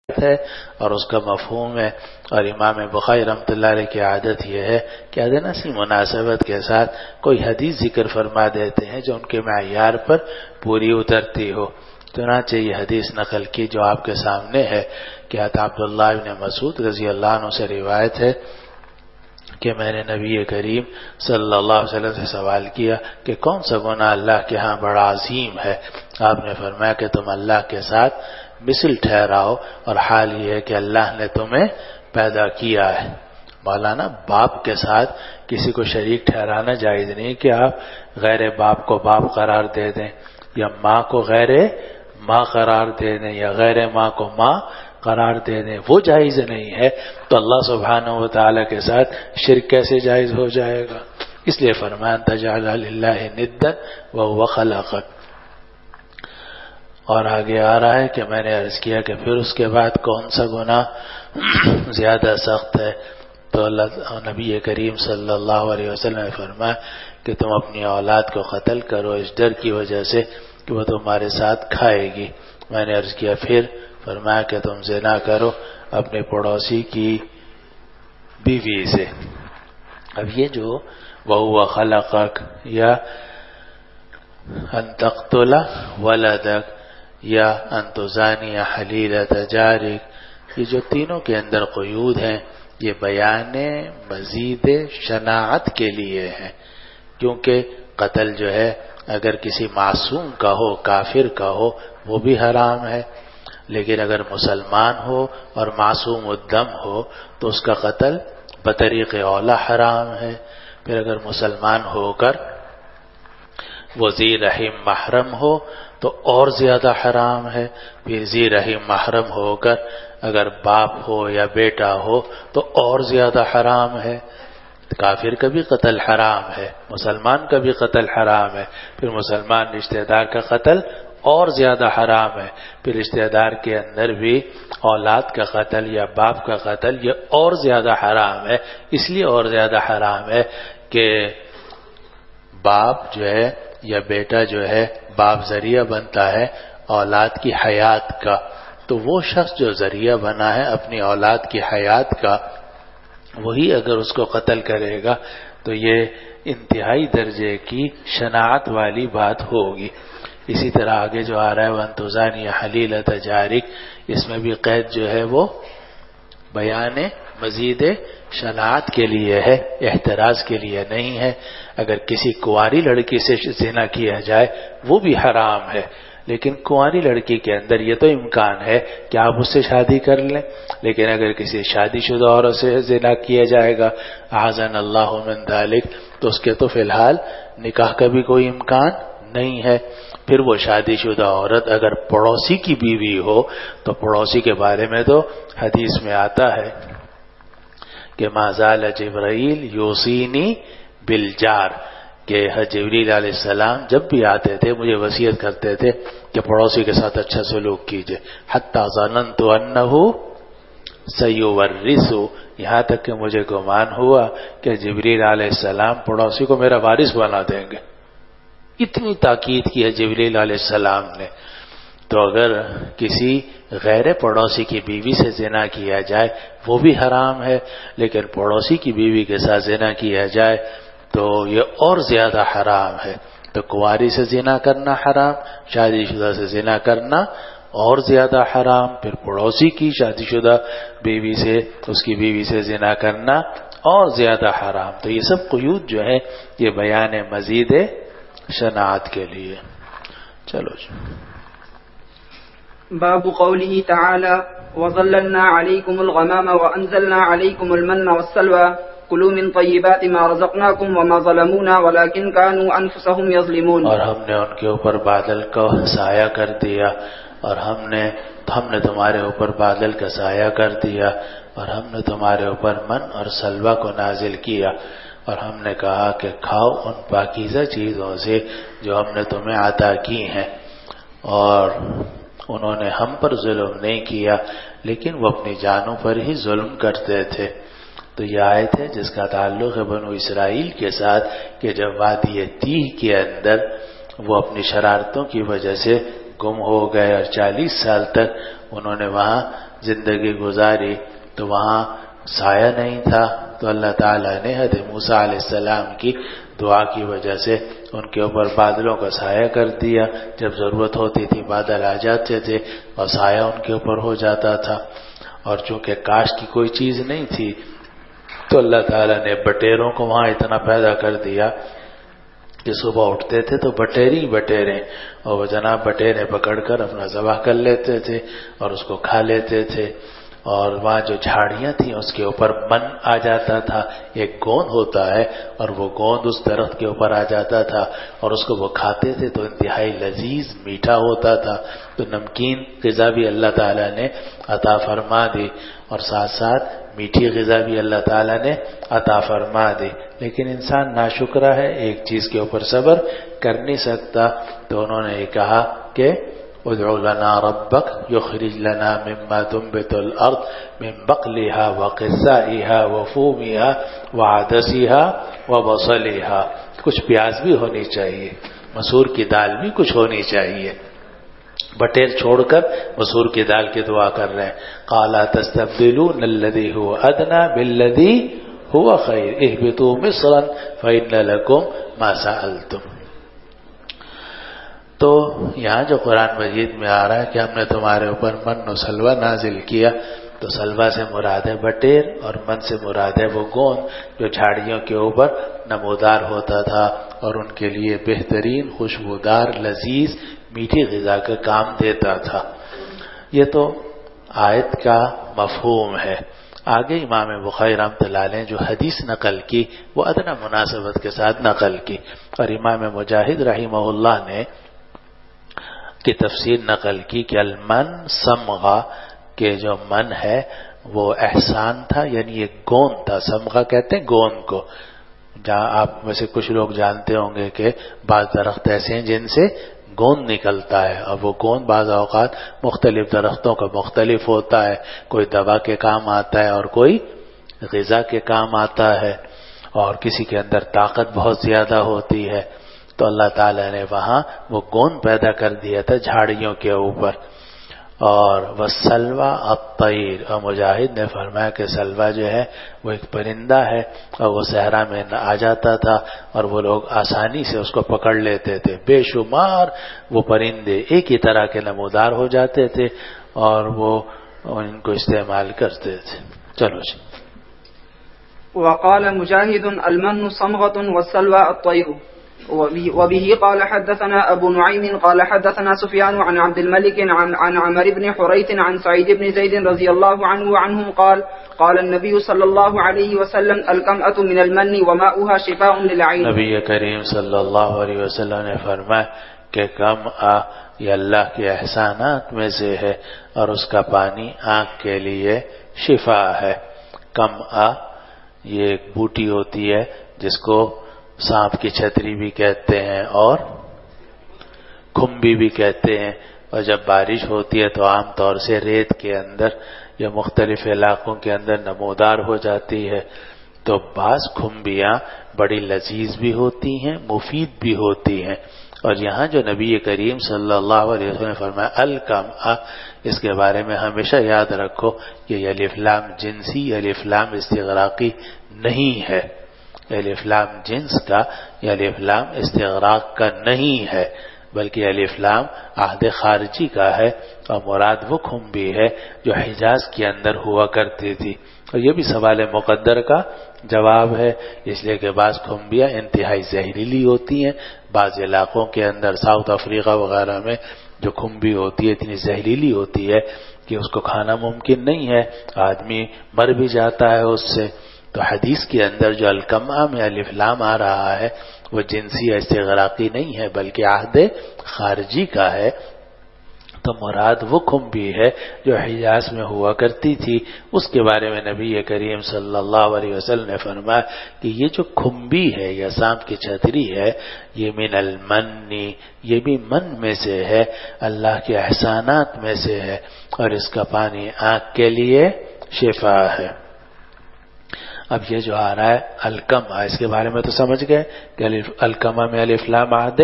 ہے اور اس کا مفہوم ہے. اور امام بخاری رحمۃ اللہ علیہ کی عادت یہ ہے کہ ادنا سی مناسبت کے ساتھ کوئی حدیث ذکر فرما دیتے ہیں جو ان کے معیار پر پوری اترتی ہو. چنانچہ یہ حدیث نقل کی جو آپ کے سامنے ہے کہ عبداللہ بن مسعود رضی اللہ عنہ سے روایت ہے کہ میں نے نبی کریم صلی اللہ علیہ وسلم سے سوال کیا کہ کون سا گناہ اللہ کے ہاں بڑا عظیم ہے. آپ نے فرمایا کہ تم اللہ کے ساتھ مثل ٹھہراؤ اور حال یہ ہے کہ اللہ نے تمہیں پیدا کیا ہے. مولانا باپ کے ساتھ کسی کو شریک ٹھہرانا جائز نہیں کہ آپ غیر باپ کو باپ قرار دے دیں یا ماں کو غیر ماں قرار دے دیں یا غیر ماں کو ماں قرار دے دیں، وہ جائز نہیں ہے. تو اللہ سبحانہ و تعالیٰ کے ساتھ شرک کیسے جائز ہو جائے گا؟ اس لیے فرمایا تجعل للہ ندا وهو خلقک. اور آگے آ رہا ہے کہ میں نے عرض کیا کہ پھر اس کے بعد کون سا گناہ زیادہ سخت ہے؟ تو نبی کریم صلی اللہ علیہ وسلم نے فرمایا کہ تم اپنی اولاد کو قتل کرو اس ڈر کی وجہ سے کہ وہ تمہارے ساتھ کھائے گی. میں نے عرض کیا پھر؟ فرمایا کہ تم زنا کرو اپنے پڑوسی کی بیوی سے. اب یہ جو وَهُوَ خَلَقَكَ یا أَن تَقْتُلَ وَلَدَكَ یا أَن تُزَانِيَ حَلِيلَةَ جَارِكَ، یہ جو تینوں کے اندر قیود ہیں یہ بیان مزید شناعت کے لیے ہیں، کیونکہ قتل جو ہے اگر کسی معصوم کا ہو، کافر کا ہو، وہ بھی حرام ہے، لیکن اگر مسلمان ہو اور معصوم الدم ہو تو اس کا قتل بطریق اولا حرام ہے. پھر اگر مسلمان ہو کر وہ ذی رحم محرم ہو تو اور زیادہ حرام ہے. پھر ذی رحم محرم ہو کر اگر باپ ہو یا بیٹا ہو تو اور زیادہ حرام ہے. کافر کا بھی قتل حرام ہے، مسلمان کا بھی قتل حرام ہے. پھر مسلمان رشتہ دار کا قتل اور زیادہ حرام ہے. پھر رشتہ دار کے اندر بھی اولاد کا قتل یا باپ کا قتل یہ اور زیادہ حرام ہے. اس لیے اور زیادہ حرام ہے کہ باپ جو ہے یا بیٹا جو ہے باپ ذریعہ بنتا ہے اولاد کی حیات کا، تو وہ شخص جو ذریعہ بنا ہے اپنی اولاد کی حیات کا، وہی اگر اس کو قتل کرے گا تو یہ انتہائی درجے کی شناعت والی بات ہوگی. اسی طرح آگے جو آ رہا ہے وَأَن تُزَانِيَ حَلِيلَةَ جَارِكَ، اس میں بھی قید جو ہے وہ بیان مزید شناعت کے لیے ہے، احتراز کے لیے نہیں ہے. اگر کسی کنواری لڑکی سے زنا کیا جائے وہ بھی حرام ہے، لیکن کنواری لڑکی کے اندر یہ تو امکان ہے کہ آپ اس سے شادی کر لیں. لیکن اگر کسی شادی شدہ عورت سے زنا کیا جائے گا اعاذنا اللہ من ذلک تو اس کے تو فی الحال نکاح کا بھی کوئی امکان نہیں ہے. پھر وہ شادی شدہ عورت اگر پڑوسی کی بیوی ہو تو پڑوسی کے بارے میں تو حدیث میں آتا ہے کہ ما زال جبرائیل یوصینی بالجار، کہ جبریل علیہ السلام جب بھی آتے تھے مجھے وصیت کرتے تھے کہ پڑوسی کے ساتھ اچھا سلوک کیجئے. حتی ظننت انہ سیورث، یہاں تک کہ مجھے گمان ہوا کہ جبریل علیہ السلام پڑوسی کو میرا وارث بنا دیں گے. اتنی تاکید کی ہے جبریل علیہ السلام نے. تو اگر کسی غیر پڑوسی کی بیوی سے زنا کیا جائے وہ بھی حرام ہے، لیکن پڑوسی کی بیوی کے ساتھ زنا کیا جائے تو یہ اور زیادہ حرام ہے. تو کنواری سے زنا کرنا حرام، شادی شدہ سے زنا کرنا اور زیادہ حرام، پھر پڑوسی کی شادی شدہ بیوی سے اس کی بیوی سے زنا کرنا اور زیادہ حرام. تو یہ سب قیود جو ہے یہ بیان مزید شناعت کے لیے. چلو جی. باب قوله تعالى وظللنا عليكم الغمام وأنزلنا عليكم المن والسلوى كلوا من طيبات ما رزقناكم وما ظلمونا ولكن كانوا أنفسهم يظلمون. اور ہم نے ان کے اوپر بادل کا سایہ کر دیا، اور ہم نے تمہارے اوپر بادل کا سایہ کر دیا، اور ہم نے تمہارے اوپر من اور سلوہ کو نازل کیا، اور ہم نے کہا کہ کھاؤ ان پاکیزہ چیزوں سے جو ہم نے تمہیں عطا کی ہیں. اور انہوں نے ہم پر ظلم نہیں کیا لیکن وہ اپنی جانوں پر ہی ظلم کرتے تھے. تو یہ آیت ہے جس کا تعلق ہے بنو اسرائیل کے ساتھ کہ جب وادی تیہ کے اندر وہ اپنی شرارتوں کی وجہ سے گم ہو گئے اور 40 سال تک انہوں نے وہاں زندگی گزاری تو وہاں سایہ نہیں تھا، تو اللہ تعالیٰ نے حضرت موسیٰ علیہ السلام کی دعا کی وجہ سے ان کے اوپر بادلوں کا سایہ کر دیا، جب ضرورت ہوتی تھی بادل آ جاتے تھے اور سایہ ان کے اوپر ہو جاتا تھا۔ اور چونکہ کاش کی کوئی چیز نہیں تھی تو اللہ تعالیٰ نے بٹیروں کو وہاں اتنا پیدا کر دیا کہ صبح اٹھتے تھے تو بٹیریں، اور وہ جناب بٹیریں پکڑ کر اپنا ذبح کر لیتے تھے اور اس کو کھا لیتے تھے۔ اور وہاں جو جھاڑیاں تھیں اس کے اوپر من آ جاتا تھا، ایک گوند ہوتا ہے اور وہ گوند اس درخت کے اوپر آ جاتا تھا اور اس کو وہ کھاتے تھے تو انتہائی لذیذ میٹھا ہوتا تھا۔ تو نمکین غذا بھی اللہ تعالیٰ نے عطا فرما دی اور ساتھ ساتھ میٹھی غذا بھی اللہ تعالیٰ نے عطا فرما دی، لیکن انسان ناشکرا ہے، ایک چیز کے اوپر صبر کر نہیں سکتا۔ تو انہوں نے یہ کہا کہ ادعو لنا ربک یخرج لنا مما تنبت الارض من بقلها وقثائها وفومها وعدسها وبصلها، کچھ پیاز بھی ہونی چاہیے، مسور کی دال بھی کچھ ہونی چاہیے۔ بٹیر چھوڑ کر مسور کی دال کی دعا کر رہے ہیں۔ قال تستبدلون الذي هو ادنى بالذي هو خیر اهبطوا مصرا فإن لكم ما سألتم۔ تو یہاں جو قرآن مجید میں آ رہا ہے کہ ہم نے تمہارے اوپر من و سلوہ نازل کیا، تو سلوہ سے مراد ہے بٹیر اور من سے مراد ہے وہ گوند جو جھاڑیوں کے اوپر نمودار ہوتا تھا اور ان کے لیے بہترین خوشبودار لذیذ میٹھی غذا کا کام دیتا تھا۔ یہ تو آیت کا مفہوم ہے۔ آگے امام بخاری رحمۃ اللہ علیہ جو حدیث نقل کی وہ ادنا مناسبت کے ساتھ نقل کی، اور امام مجاہد رحمہ اللہ نے کی تفسیر نقل کی کہ المن سمغہ کہ جو من ہے وہ احسان تھا، یعنی یہ گوند تھا۔ سمغہ کہتے ہیں گوند کو، جہاں آپ میں سے کچھ لوگ جانتے ہوں گے کہ بعض درخت ایسے ہیں جن سے گوند نکلتا ہے، اور وہ گوند بعض اوقات مختلف درختوں کا مختلف ہوتا ہے، کوئی دوا کے کام آتا ہے اور کوئی غذا کے کام آتا ہے، اور کسی کے اندر طاقت بہت زیادہ ہوتی ہے۔ تو اللہ تعالیٰ نے وہاں وہ گوند پیدا کر دیا تھا جھاڑیوں کے اوپر۔ اور وَالسَّلْوَى الطَّيْرُ، اور مجاہد نے فرمایا کہ سلوہ جو ہے وہ ایک پرندہ ہے، اور وہ صحرا میں آ جاتا تھا اور وہ لوگ آسانی سے اس کو پکڑ لیتے تھے۔ بے شمار وہ پرندے ایک ہی طرح کے نمودار ہو جاتے تھے اور وہ ان کو استعمال کرتے تھے۔ چلو جی۔ وقال مجاہد المن صمغة والسلوى الطير، وبه قال حدثنا أبو نعيم قال حدثنا سفيان عن عبد الملك عن عمر بن حريث عن سعيد بن زيد رضي الله عنه وعنهم قال قال النبي صلى الله عليه وسلم الكمأة من المن وماؤها شفاء للعين۔ نبی کریم صلی اللہ علیہ وسلم نے فرمایا کہ کمأ یہ اللہ کے احسانات میں سے ہے اور اس کا پانی آنکھ کے لیے شفا ہے۔ کمأ یہ ایک بوٹی ہوتی ہے جس کو سانپ کی چھتری بھی کہتے ہیں اور کھمبی بھی کہتے ہیں، اور جب بارش ہوتی ہے تو عام طور سے ریت کے اندر یا مختلف علاقوں کے اندر نمودار ہو جاتی ہے۔ تو بعض کھمبیاں بڑی لذیذ بھی ہوتی ہیں، مفید بھی ہوتی ہیں، اور یہاں جو نبی کریم صلی اللہ علیہ وسلم نے فرمایا الکمأ، اس کے بارے میں ہمیشہ یاد رکھو کہ یہ الف لام جنسی، الف لام استغراقی نہیں ہے، الف لام جنس کا یا الف لام استغراق کا نہیں ہے، بلکہ الف لام عہد خارجی کا ہے، اور مراد وہ کھمبی ہے جو حجاز کے اندر ہوا کرتی تھی۔ اور یہ بھی سوال مقدر کا جواب ہے، اس لیے کہ بعض کھمبیاں انتہائی زہریلی ہوتی ہیں، بعض علاقوں کے اندر ساؤتھ افریقہ وغیرہ میں جو کھمبی ہوتی ہے اتنی زہریلی ہوتی ہے کہ اس کو کھانا ممکن نہیں ہے، آدمی مر بھی جاتا ہے اس سے۔ تو حدیث کے اندر جو الکمأ میں الف لام آ رہا ہے وہ جنسی یا استغراقی نہیں ہے بلکہ عہد خارجی کا ہے۔ تو مراد وہ کھمبی ہے جو حجاز میں ہوا کرتی تھی، اس کے بارے میں نبی کریم صلی اللہ علیہ وسلم نے فرمایا کہ یہ جو کھمبی ہے یا سانپ کی چھتری ہے یہ من المنی، یہ بھی من میں سے ہے، اللہ کے احسانات میں سے ہے، اور اس کا پانی آنکھ کے لیے شفا ہے۔ اب یہ جو آ رہا ہے الکمأ، اس کے بارے میں تو سمجھ گئے کہ الکمأ میں الف لام عہد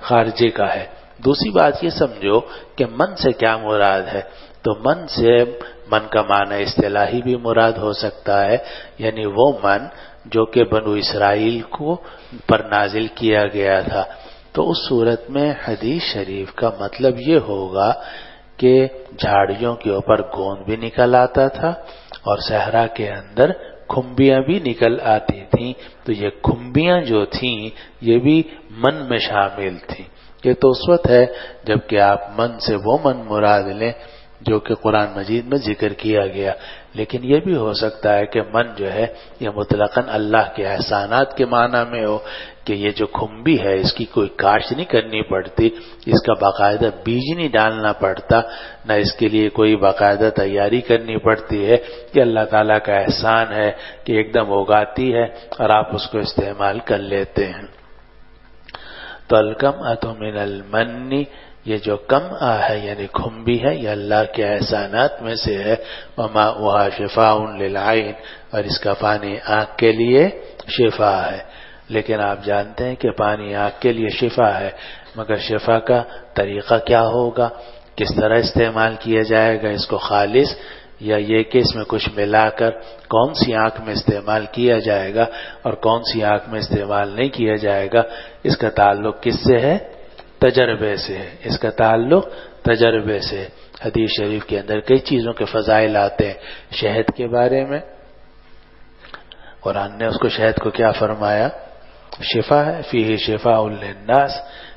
خارجی کا ہے۔ دوسری بات یہ سمجھو کہ من سے کیا مراد ہے، تو من سے من کا معنی اصطلاحی بھی مراد ہو سکتا ہے، یعنی وہ من جو کہ بنو اسرائیل کو پر نازل کیا گیا تھا. تو اس صورت میں حدیث شریف کا مطلب یہ ہوگا کہ جھاڑیوں کے اوپر گوند بھی نکل آتا تھا اور صحرا کے اندر کھمبیاں بھی نکل آتی تھیں. تو یہ کھمبیاں جو تھیں یہ بھی من میں شامل تھیں. یہ تو اس وقت ہے جبکہ آپ من سے وہ من مراد لیں جو کہ قرآن مجید میں ذکر کیا گیا، لیکن یہ بھی ہو سکتا ہے کہ من جو ہے یہ مطلقاً اللہ کے احسانات کے معنی میں ہو کہ یہ جو کھمبی ہے اس کی کوئی کاشت نہیں کرنی پڑتی، اس کا باقاعدہ بیج نہیں ڈالنا پڑتا، نہ اس کے لیے کوئی باقاعدہ تیاری کرنی پڑتی ہے، کہ اللہ تعالیٰ کا احسان ہے کہ ایک دم اگاتی ہے اور آپ اس کو استعمال کر لیتے ہیں. تو الکمۃ من المن، یہ جو کم ہے یعنی کھمبی ہے، یہ اللہ کے احسانات میں سے ہے. وماؤها شفاء للعین، اور اس کا پانی آنکھ کے لیے شفا ہے. لیکن آپ جانتے ہیں کہ پانی آنکھ کے لیے شفا ہے، مگر شفا کا طریقہ کیا ہوگا، کس طرح استعمال کیا جائے گا اس کو، خالص یا یہ کہ اس میں کچھ ملا کر کون سی آنکھ میں استعمال کیا جائے گا اور کون سی آنکھ میں استعمال نہیں کیا جائے گا، اس کا تعلق کس سے ہے؟ تجربے سے ہے. اس کا تعلق تجربے سے. حدیث شریف کے اندر کئی چیزوں کے فضائل آتے ہیں. شہد کے بارے میں قرآن نے اس کو شہد کو کیا فرمایا؟ شفا ہے. فیہ شفاء للناس.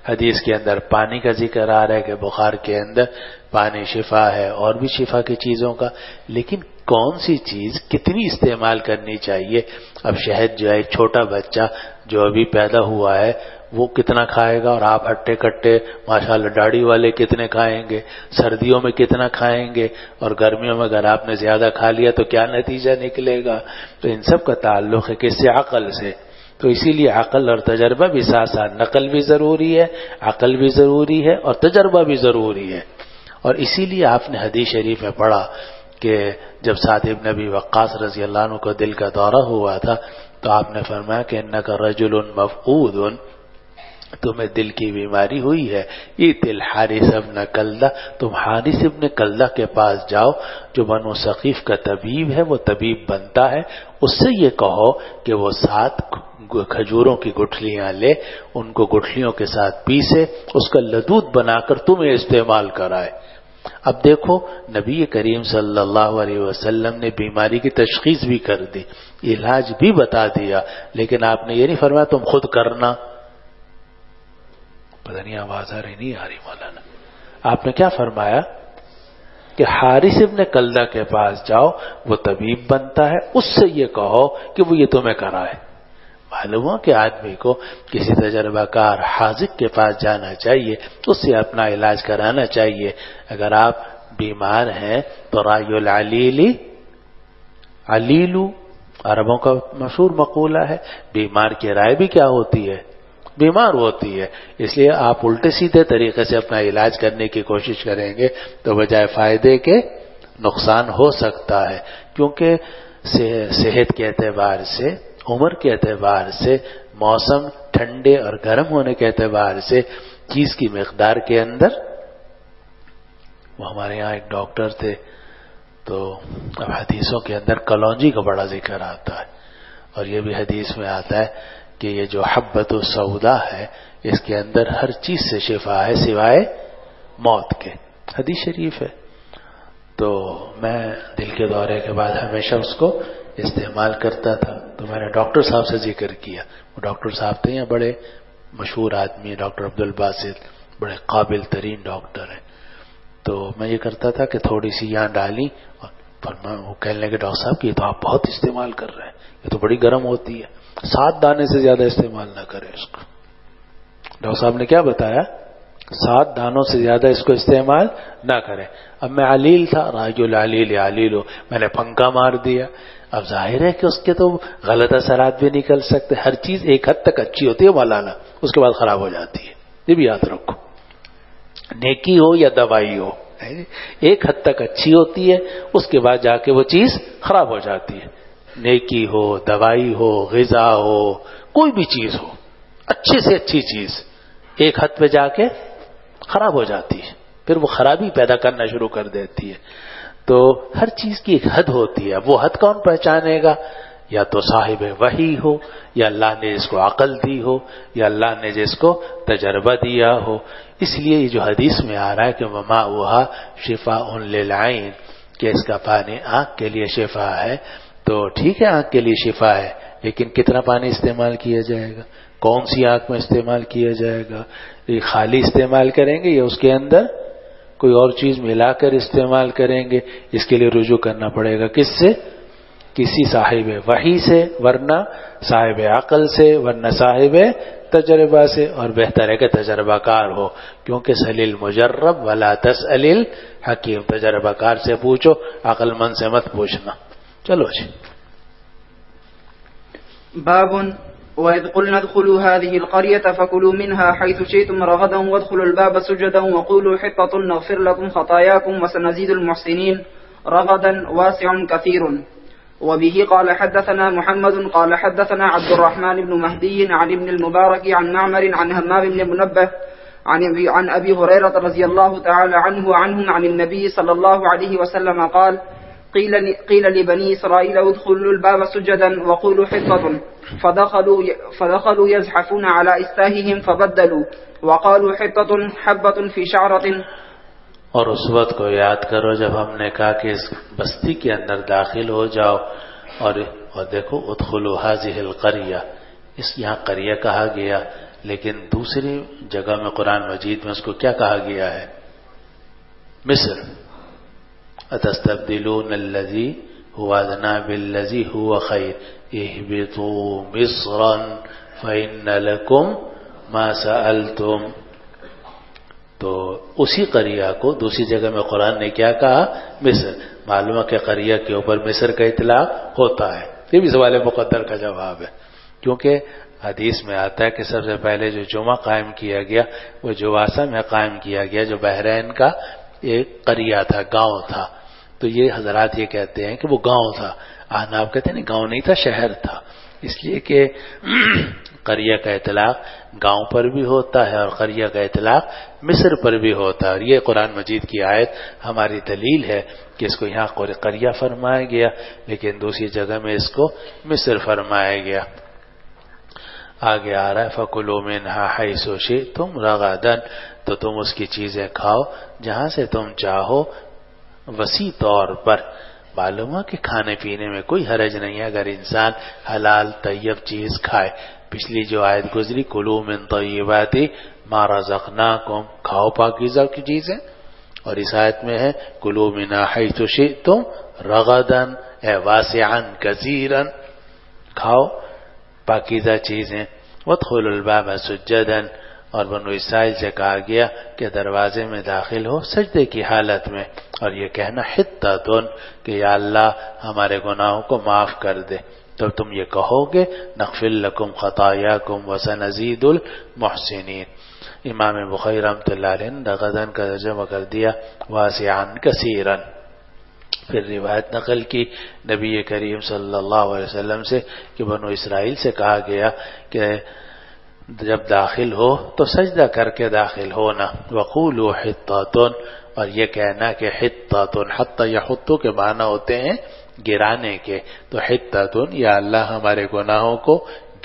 حدیث کے اندر پانی کا ذکر آ رہا ہے کہ بخار کے اندر پانی شفا ہے، اور بھی شفا کی چیزوں کا. لیکن کون سی چیز کتنی استعمال کرنی چاہیے؟ اب شہد جو ہے چھوٹا بچہ جو ابھی پیدا ہوا ہے وہ کتنا کھائے گا، اور آپ ہٹے کٹے ماشاءاللہ داڑھی والے کتنے کھائیں گے، سردیوں میں کتنا کھائیں گے، اور گرمیوں میں اگر آپ نے زیادہ کھا لیا تو کیا نتیجہ نکلے گا؟ تو ان سب کا تعلق ہے کس سے؟ عقل سے. تو اسی لیے عقل اور تجربہ بھی ساتھ ساتھ، نقل بھی ضروری ہے، عقل بھی ضروری ہے اور تجربہ بھی ضروری ہے. اور اسی لیے آپ نے حدیث شریف میں پڑھا کہ جب سعد بن ابی وقاص رضی اللہ عنہ کو دل کا دورہ ہوا تھا تو آپ نے فرمایا کہ انک رجل مفقود، تمہیں دل کی بیماری ہوئی ہے، ایت الحارث ابن کلدہ، تم حارث ابن کلدہ کے پاس جاؤ جو بنو ثقیف کا طبیب ہے، وہ طبیب بنتا ہے، اس سے یہ کہو کہ وہ 7 کھجوروں کی گٹھلیاں لے، ان کو گٹھلیوں کے ساتھ پیسے، اس کا لدود بنا کر تمہیں استعمال کرائے. اب دیکھو نبی کریم صلی اللہ علیہ وسلم نے بیماری کی تشخیص بھی کر دی، علاج بھی بتا دیا، لیکن آپ نے یہ نہیں فرمایا تم خود کرنا. پتہ نہیں آواز آ رہی نہیں آ رہی مولانا؟ آپ نے کیا فرمایا کہ حارث ابن کلدہ کے پاس جاؤ، وہ طبیب بنتا ہے، اس سے یہ کہو کہ وہ یہ تمہیں کرائے. معلوم ہو کہ آدمی کو کسی تجربہ کار حاذق کے پاس جانا چاہیے، اس سے اپنا علاج کرانا چاہیے. اگر آپ بیمار ہیں تو رائے العلیل علیلو، عربوں کا مشہور مقولہ ہے، بیمار کی رائے بھی کیا ہوتی ہے؟ بیمار ہوتی ہے. اس لیے آپ الٹے سیدھے طریقے سے اپنا علاج کرنے کی کوشش کریں گے تو بجائے فائدے کے نقصان ہو سکتا ہے، کیونکہ صحت کے اعتبار سے، عمر کے اعتبار سے، موسم ٹھنڈے اور گرم ہونے کے اعتبار سے، چیز کی مقدار کے اندر. وہ ہمارے یہاں ایک ڈاکٹر تھے تو اب حدیثوں کے اندر کلونجی کا بڑا ذکر آتا ہے، اور یہ بھی حدیث میں آتا ہے کہ یہ جو حبۃ السودا ہے اس کے اندر ہر چیز سے شفا ہے سوائے موت کے. حدیث شریف ہے. تو میں دل کے دورے کے بعد ہمیشہ اس کو استعمال کرتا تھا. تو میں نے ڈاکٹر صاحب سے ذکر کیا، وہ ڈاکٹر صاحب تھے یہاں بڑے مشہور آدمی، ڈاکٹر عبد الباسط، بڑے قابل ترین ڈاکٹر ہیں. تو میں یہ کرتا تھا کہ تھوڑی سی یہاں ڈالی، اور وہ کہنے لگے ڈاکٹر صاحب کہ یہ تو آپ بہت استعمال کر رہے ہیں، یہ تو بڑی گرم ہوتی ہے، 7 دانے سے زیادہ استعمال نہ کریں اس کو. ڈاکٹر صاحب نے کیا بتایا؟ 7 دانوں سے زیادہ اس کو استعمال نہ کریں. اب میں علیل تھا، راج العلیل علیلو، میں نے پھنکا مار دیا. اب ظاہر ہے کہ اس کے تو غلط اثرات بھی نکل سکتے. ہر چیز ایک حد تک اچھی ہوتی ہے مولانا، اس کے بعد خراب ہو جاتی ہے. یہ بھی یاد رکھو، نیکی ہو یا دوائی ہو، ایک حد تک اچھی ہوتی ہے، اس کے بعد جا کے وہ چیز خراب ہو جاتی ہے. نیکی ہو، دوائی ہو، غذا ہو، کوئی بھی چیز ہو، اچھی سے اچھی چیز ایک حد پہ جا کے خراب ہو جاتی ہے، پھر وہ خرابی پیدا کرنا شروع کر دیتی ہے. تو ہر چیز کی ایک حد ہوتی ہے. وہ حد کون پہچانے گا؟ یا تو صاحب وحی ہو، یا اللہ نے جس کو عقل دی ہو، یا اللہ نے جس کو تجربہ دیا ہو. اس لیے یہ جو حدیث میں آ رہا ہے کہ وماؤھا شفاء للعین، کہ اس کا پانی آنکھ کے لیے شفا ہے، تو ٹھیک ہے آنکھ کے لیے شفا ہے، لیکن کتنا پانی استعمال کیا جائے گا، کون سی آنکھ میں استعمال کیا جائے گا، یہ خالی استعمال کریں گے یا اس کے اندر کوئی اور چیز ملا کر استعمال کریں گے؟ اس کے لیے رجوع کرنا پڑے گا کس سے؟ کسی صاحب وحی سے، ورنہ صاحب عقل سے، ورنہ صاحب تجربہ سے، اور بہتر ہے کہ تجربہ کار ہو، کیونکہ سل المجرب ولا تسأل الحکیم، تجربہ کار سے پوچھو، عقل مند سے مت پوچھنا. چلو جی. باب وَإِذْ قُلْنَا ادْخُلُوا هَٰذِهِ الْقَرْيَةَ فَكُلُوا مِنْهَا حَيْثُ شِئْتُمْ رَغَدًا وَادْخُلُوا الْبَابَ سُجَّدًا وَقُولُوا حِطَّةٌ نَغْفِرْ لَكُمْ خَطَايَاكُمْ وَسَنَزِيدُ الْمُحْسِنِينَ. رَغَدًا واسع كثير. وبه قال حدثنا محمد قال حدثنا عبد الرحمن بن مهدي عن ابن المبارك عن معمر عن همام بن منبه عن أبي هريرة رضي الله تعالى عنهم عن النبي صلى الله عليه وسلم قال قيل لبني إسرائيل ادخلوا الباب سجدا وقولوا حطة فدخلوا يزحفون على استاههم فبدلوا وقالوا حطة حبة في شعرة. اور اس وقت کو یاد کرو جب ہم نے کہا کہ اس بستی کے اندر داخل ہو جاؤ، اور دیکھو ادخلوا هذه القرية، اس یہاں قریہ کہا گیا، لیکن دوسری جگہ میں قرآن مجید میں اس کو کیا کہا گیا ہے؟ مصر. اتستبدلون الذي هو ادنى بالذي هو خير اهبطوا مصرا فإن لكم ما سألتم. تو اسی قریہ کو دوسری جگہ میں قرآن نے کیا کہا؟ مصر. معلوم ہے کہ قریہ کے اوپر مصر کا اطلاق ہوتا ہے. یہ بھی سوال مقدر کا جواب ہے، کیونکہ حدیث میں آتا ہے کہ سب سے پہلے جو جمعہ قائم کیا گیا وہ جواسہ میں قائم کیا گیا، جو بحرین کا ایک قریہ تھا، گاؤں تھا. تو یہ حضرات یہ کہتے ہیں کہ وہ گاؤں تھا. احناف کہتے ہیں نہیں، گاؤں نہیں تھا، شہر تھا، اس لیے کہ قریہ کا اطلاق گاؤں پر بھی ہوتا ہے اور قریہ کا اطلاق مصر پر بھی ہوتا ہے. اور یہ قرآن مجید کی آیت ہماری دلیل ہے کہ اس کو یہاں قریہ فرمایا گیا، لیکن دوسری جگہ میں اس کو مصر فرمایا گیا. آگے آ رہا ہے فَكُلُوا مِنْهَا حَيْثُ شِئْتُمْ رَغَدًا، تو تم اس کی چیزیں کھاؤ جہاں سے تم چاہو، وسیع طور پر. معلوم ہے کہ کھانے پینے میں کوئی حرج نہیں ہے اگر انسان حلال طیب چیز کھائے. پچھلی جو آیت گزری کلوا من طیبات ما رزقناکم، کھاؤ پاکیزہ کی چیزیں، اور اس آیت میں ہے کلوا منها حیث شئتم رغدا اے واسعا کثیرا، کھاؤ پاکیزہ چیزیں. وادخلوا الباب سجدا، اور بنو اسرائیل سے کہا گیا کہ دروازے میں داخل ہو سجدے کی حالت میں، اور یہ کہنا حطۃ کہ یا اللہ ہمارے گناہوں کو معاف کر دے. تو تم یہ کہو گے نغفر لکم خطایاکم وسنزید المحسنین. امام بخاری رحمۃ اللہ علیہ نے رغدن کا ترجمہ کر دیا واسعا کثیرا. پھر روایت نقل کی نبی کریم صلی اللہ علیہ وسلم سے کہ بنو اسرائیل سے کہا گیا کہ جب داخل ہو تو سجدہ کر کے داخل ہونا. وقولوا حطۃ، اور یہ کہنا کہ حطۃ، حتی یحط کے معنی ہوتے ہیں گرانے کے، تو حطۃ یا اللہ ہمارے گناہوں کو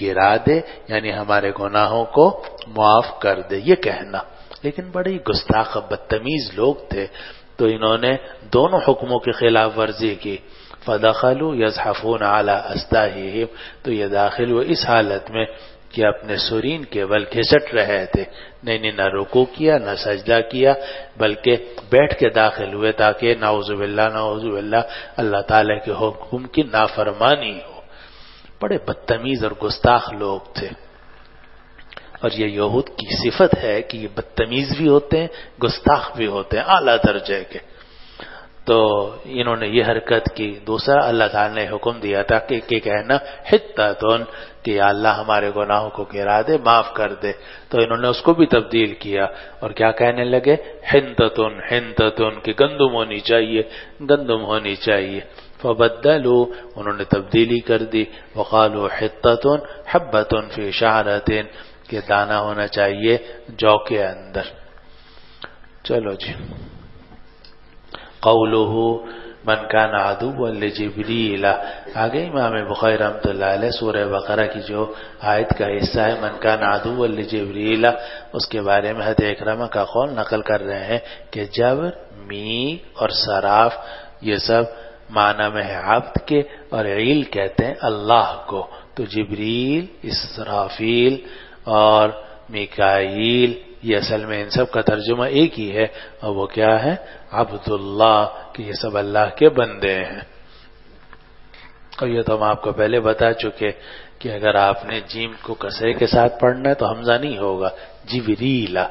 گرا دے، یعنی ہمارے گناہوں کو معاف کر دے، یہ کہنا. لیکن بڑی گستاخ بدتمیز لوگ تھے، تو انہوں نے دونوں حکموں کی خلاف ورزی کی. فدخلوا يزحفون على استاههم، تو یہ داخل ہوئے اس حالت میں کہ اپنے سرین کے بل گھسٹ رہے تھے. نہیں نہ رکوع کیا نہ سجدہ کیا، بلکہ بیٹھ کے داخل ہوئے تاکہ نعوذ باللہ اللہ تعالی کے حکم کی نافرمانی ہو. بڑے بدتمیز اور گستاخ لوگ تھے، اور یہ یہود کی صفت ہے کہ یہ بدتمیز بھی ہوتے ہیں، گستاخ بھی ہوتے ہیں، اعلیٰ درجے کے. تو انہوں نے یہ حرکت کی. دوسرا اللہ تعالی نے حکم دیا تھا کہ کہنا حطۃ کہ یا اللہ ہمارے گناہوں کو گرا دے، معاف کر دے. تو انہوں نے اس کو بھی تبدیل کیا اور کیا کہنے لگے حنطۃ کہ گندم ہونی چاہیے، گندم ہونی چاہیے. فبدلوا، انہوں نے تبدیلی کر دی. وقالوا حطۃ حبۃ فی شعرۃ کہ دانہ ہونا چاہیے جو کے اندر. چلو جی. قوله من کان عدوا لجبریل. آگے امام بخاری رحمۃ اللہ علیہ سورہ بقرہ کی جو آیت کا حصہ ہے من کان عدوا لجبریل، اس کے بارے میں حضرت اکرمہ کا قول نقل کر رہے ہیں کہ جبر، می اور صراف یہ سب معنی میں ہے عبد کے، اور عیل کہتے ہیں اللہ کو. تو جبریل، اسرافیل اور میکائیل یہ اصل میں ان سب کا ترجمہ ایک ہی ہے، اور وہ کیا ہے؟ عبداللہ، کہ یہ سب اللہ کے بندے ہیں. اور یہ تو ہم آپ کو پہلے بتا چکے کہ اگر آپ نے جیم کو کسرے کے ساتھ پڑھنا ہے تو حمزہ نہیں ہوگا جبریلا،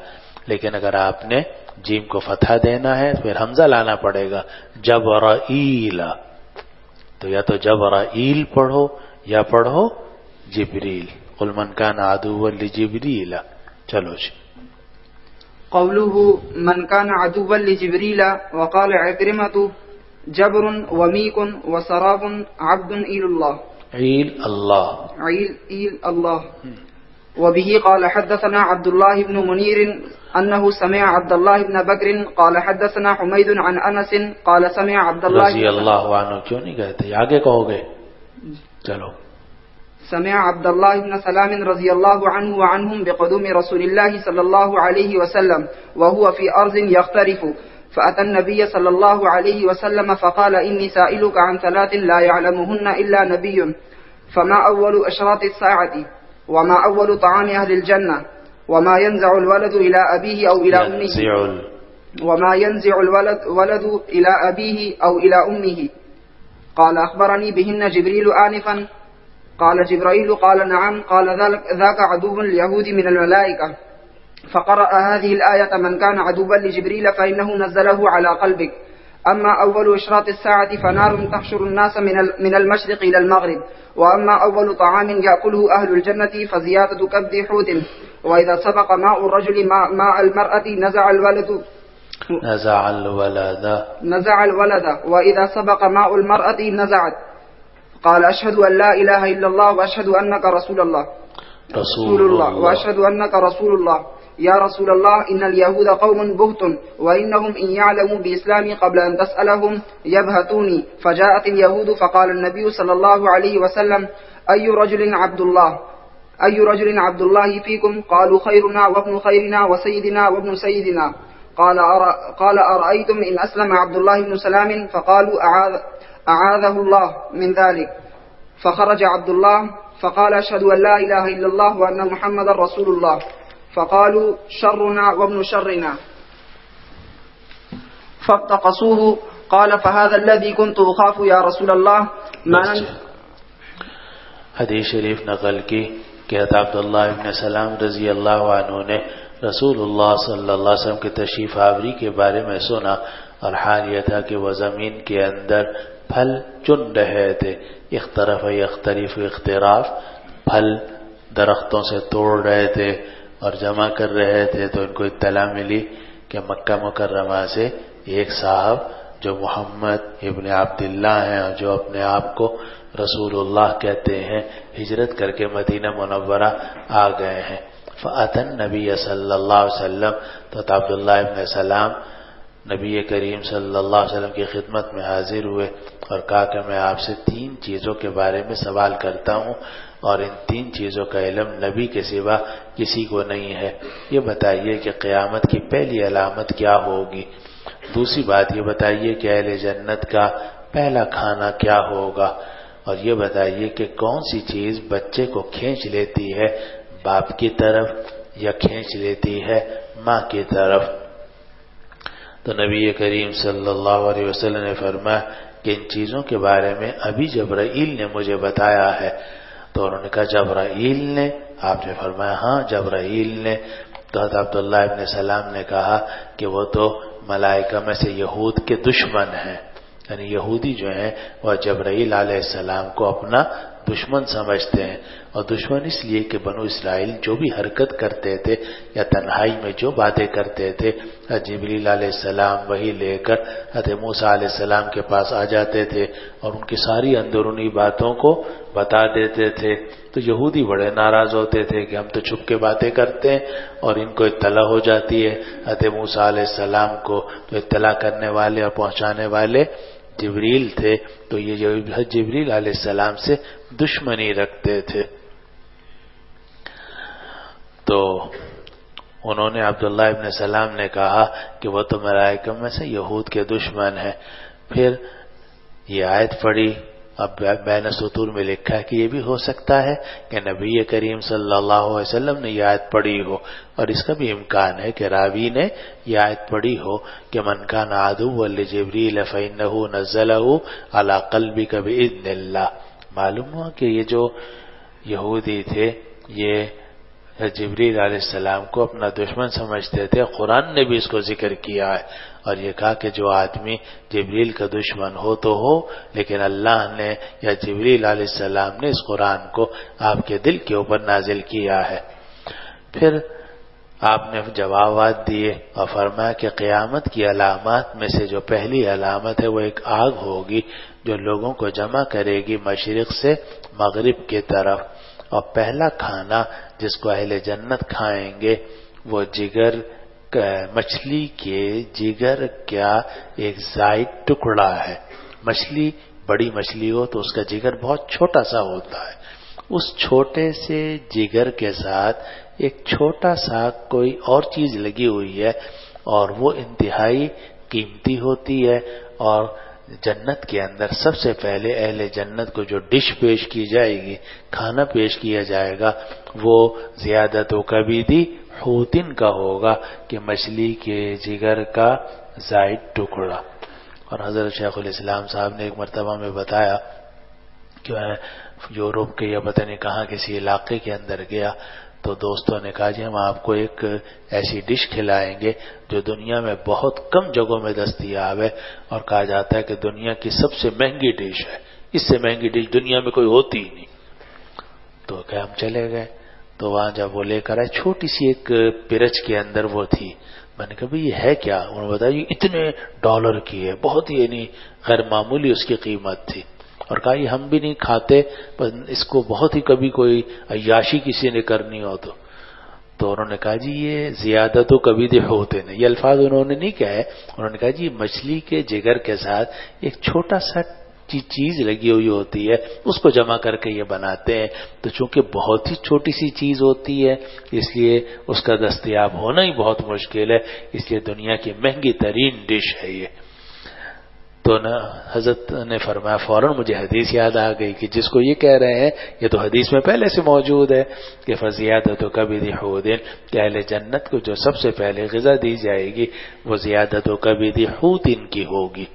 لیکن اگر آپ نے جیم کو فتحہ دینا ہے پھر حمزہ لانا پڑے گا جبرائیل. تو یا تو جبرائیل پڑھو یا پڑھو جبریل. قل من کان عدوا لجبریل. چلو جی. قوله من كان عدوا لجبريل. وقال عكرمة جبر وميك وصراف عبد إلى الله. عيل الله. عيل الله. وبه قال حدثنا عبد الله بن منير أنه سمع عبد الله بن بكر قال حدثنا حميد عن أنس قال سمع عبد الله رضي الله عنه. کیوں نہیں کہتے آگے کہو گے؟ چلو. سمع عبد الله بن سلام رضي الله عنه وعنهم بقدوم رسول الله صلى الله عليه وسلم وهو في أرض يختلف فأتى النبي صلى الله عليه وسلم فقال إني سائلك عن ثلاث لا يعلمهن إلا نبي فما أول أشراط الساعة وما أول طعام أهل الجنة وما ينزع الولد إلى أبيه أو إلى أمه وما ينزع الولد إلى أبيه أو إلى أمه. قال أخبرني بهن جبريل آنفا. قال جبرائيل قال نعم. قال ذاك عدو اليهود من الملائكة. فقرأ هذه الآية من كان عدوا لجبريل فإنه نزله على قلبك. أما أول إشراط الساعة فنار تحشر الناس من المشرق إلى المغرب. وأما أول طعام يأكله أهل الجنة فزيادة كبد حوت. وإذا سبق ماء الرجل ماء المرأة نزع الولد. وإذا سبق ماء المرأة نزعت. قال أشهد أن لا إله إلا الله وأشهد أنك رسول الله وأشهد أنك رسول الله. يا رسول الله إن اليهود قوم بهت وإنهم إن يعلموا بإسلامي قبل أن تسألهم يبهتوني. فجاءت اليهود فقال النبي صلى الله عليه وسلم أي رجل عبد الله فيكم؟ قالوا خيرنا وابن خيرنا وسيدنا وابن سيدنا. قال أرأيتم إن أسلم عبد الله بن سلام؟ فقالوا أعاذه الله من ذلك. فخرج عبد الله فقال أشهد أن لا إله إلا الله وأن محمد رسول الله. فقالوا شرنا وابن شرنا فافتقصوه. قال فهذا الذي كنت أخاف يا رسول الله. حدیث شریف نقل کی کہ عبداللہ ابن سلام رضی اللہ عنہ نے رسول اللہ صلی اللہ علیہ وسلم کے تشریف آوری کے بارے میں سنا، اور حال یہ تھا کہ وہ زمین کے اندر پھل چن رہے تھے. اختراف پھل درختوں سے توڑ رہے تھے اور جمع کر رہے تھے. تو ان کو اطلاع ملی کہ مکہ مکرمہ سے ایک صاحب جو محمد ابن عبداللہ ہیں اور جو اپنے آپ کو رسول اللہ کہتے ہیں ہجرت کر کے مدینہ منورہ آ گئے ہیں. فأتى النبی صلی اللہ علیہ وسلم. تو عبداللہ ابن سلام نبی کریم صلی اللہ علیہ وسلم کی خدمت میں حاضر ہوئے اور کہا کہ میں آپ سے 3 چیزوں کے بارے میں سوال کرتا ہوں، اور ان 3 چیزوں کا علم نبی کے سوا کسی کو نہیں ہے. یہ بتائیے کہ قیامت کی پہلی علامت کیا ہوگی؟ دوسری بات یہ بتائیے کہ اہل جنت کا پہلا کھانا کیا ہوگا؟ اور یہ بتائیے کہ کون سی چیز بچے کو کھینچ لیتی ہے باپ کی طرف یا کھینچ لیتی ہے ماں کی طرف؟ تو نبی کریم صلی اللہ علیہ وسلم نے فرمایا کہ ان چیزوں کے بارے میں ابھی جبرائیل نے مجھے بتایا ہے. تو انہوں نے کہا جبرائیل نے؟ آپ نے فرمایا ہاں جبرائیل نے. تو حضرت عبداللہ ابن سلام نے کہا کہ وہ تو ملائکہ میں سے یہود کے دشمن ہیں، یعنی یہودی جو ہیں وہ جبرائیل علیہ السلام کو اپنا دشمن سمجھتے ہیں. اور دشمن اس لیے کہ بنو اسرائیل جو بھی حرکت کرتے تھے یا تنہائی میں جو باتیں کرتے تھے جبریل علیہ السلام وہی لے کر حضرت موسیٰ علیہ السلام کے پاس آ جاتے تھے اور ان کی ساری اندرونی باتوں کو بتا دیتے تھے. تو یہودی بڑے ناراض ہوتے تھے کہ ہم تو چھپ کے باتیں کرتے ہیں اور ان کو اطلاع ہو جاتی ہے حضرت موسیٰ علیہ السلام کو. تو اطلاع کرنے والے اور پہنچانے والے جبریل تھے تو یہ جبریل علیہ السلام سے دشمنی رکھتے تھے. تو انہوں نے عبداللہ ابن سلام نے کہا کہ وہ تو ملائکہ میں سے یہود کے دشمن ہیں. پھر یہ آیت پڑھی. اب بین سطور میں لکھا ہے کہ یہ بھی ہو سکتا ہے کہ نبی کریم صلی اللہ علیہ وسلم نے یہ آیت پڑھی ہو، اور اس کا بھی امکان ہے کہ راوی نے یہ آیت پڑھی ہو کہ من کان عدوا لجبریل فإنہ نزلہ علی قلبک بإذن اللہ. معلوم ہوا کہ یہ جو یہودی تھے یہ جبریل علیہ السلام کو اپنا دشمن سمجھتے تھے. قرآن نے بھی اس کو ذکر کیا ہے اور یہ کہا کہ جو آدمی جبریل کا دشمن ہو تو ہو، لیکن اللہ نے یا جبریل علیہ السلام نے اس قرآن کو آپ کے دل کے اوپر نازل کیا ہے. پھر آپ نے جوابات دیے اور فرمایا کہ قیامت کی علامات میں سے جو پہلی علامت ہے وہ ایک آگ ہوگی جو لوگوں کو جمع کرے گی مشرق سے مغرب کی طرف، اور پہلا کھانا جس کو اہل جنت کھائیں گے وہ جگر، مچھلی کے جگر کا ایک زائد ٹکڑا ہے. مچھلی بڑی مچھلی ہو تو اس کا جگر بہت چھوٹا سا ہوتا ہے. اس چھوٹے سے جگر کے ساتھ ایک چھوٹا سا کوئی اور چیز لگی ہوئی ہے اور وہ انتہائی قیمتی ہوتی ہے. اور جنت کے اندر سب سے پہلے اہل جنت کو جو ڈش پیش کی جائے گی، کھانا پیش کیا جائے گا، وہ زیادت و کبیدی حوتن کا ہوگا کہ مچھلی کے جگر کا زائد ٹکڑا. اور حضرت شیخ الاسلام صاحب نے ایک مرتبہ میں بتایا کہ میں یورپ کے یا پتہ نہیں کہاں کسی علاقے کے اندر گیا تو دوستوں نے کہا جی ہم آپ کو ایک ایسی ڈش کھلائیں گے جو دنیا میں بہت کم جگہوں میں دستیاب ہے، اور کہا جاتا ہے کہ دنیا کی سب سے مہنگی ڈش ہے، اس سے مہنگی ڈش دنیا میں کوئی ہوتی ہی نہیں. تو کہ ہم چلے گئے تو وہاں جب وہ لے کر آئے چھوٹی سی ایک پرچ کے اندر وہ تھی. میں نے کہا بھئی یہ ہے کیا؟ انہوں نے بتایا یہ اتنے ڈالر کی ہے، بہت ہی یعنی غیر معمولی اس کی قیمت تھی. اور کہا یہ ہم بھی نہیں کھاتے، پر اس کو بہت ہی کبھی کوئی عیاشی کسی نے کرنی ہو تو انہوں نے کہا جی یہ زیادت و کبید ہوتے ہیں. یہ الفاظ انہوں نے نہیں کہے، انہوں نے کہا جی مچھلی کے جگر کے ساتھ ایک چھوٹا سا چیز لگی ہوئی ہوتی ہے، اس کو جمع کر کے یہ بناتے ہیں. تو چونکہ بہت ہی چھوٹی سی چیز ہوتی ہے اس لیے اس کا دستیاب ہونا ہی بہت مشکل ہے، اس لیے دنیا کی مہنگی ترین ڈش ہے یہ. تو حضرت نے فرمایا فوراً مجھے حدیث یاد آ گئی کہ جس کو یہ کہہ رہے ہیں یہ تو حدیث میں پہلے سے موجود ہے کہ فزیادت و کبید حوتن، کہ اہل جنت کو جو سب سے پہلے غذا دی جائے گی وہ زیادت و کبید حوتن کی ہوگی،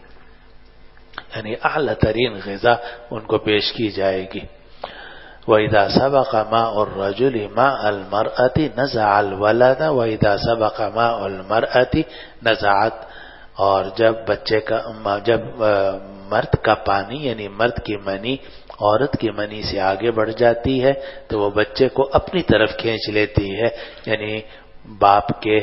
یعنی اعلیٰ ترین غذا ان کو پیش کی جائے گی. وَإِذَا سَبَقَ مَاءُ الرَّجُلِ مَاءَ الْمَرْأَةِ نَزَعَ الْوَلَدَ وَإِذَا سَبَقَ مَاءُ الْمَرْأَةِ نَزَعَتْ. اور جب مرد کا پانی یعنی مرد کی منی عورت کی منی سے آگے بڑھ جاتی ہے تو وہ بچے کو اپنی طرف کھینچ لیتی ہے، یعنی باپ کے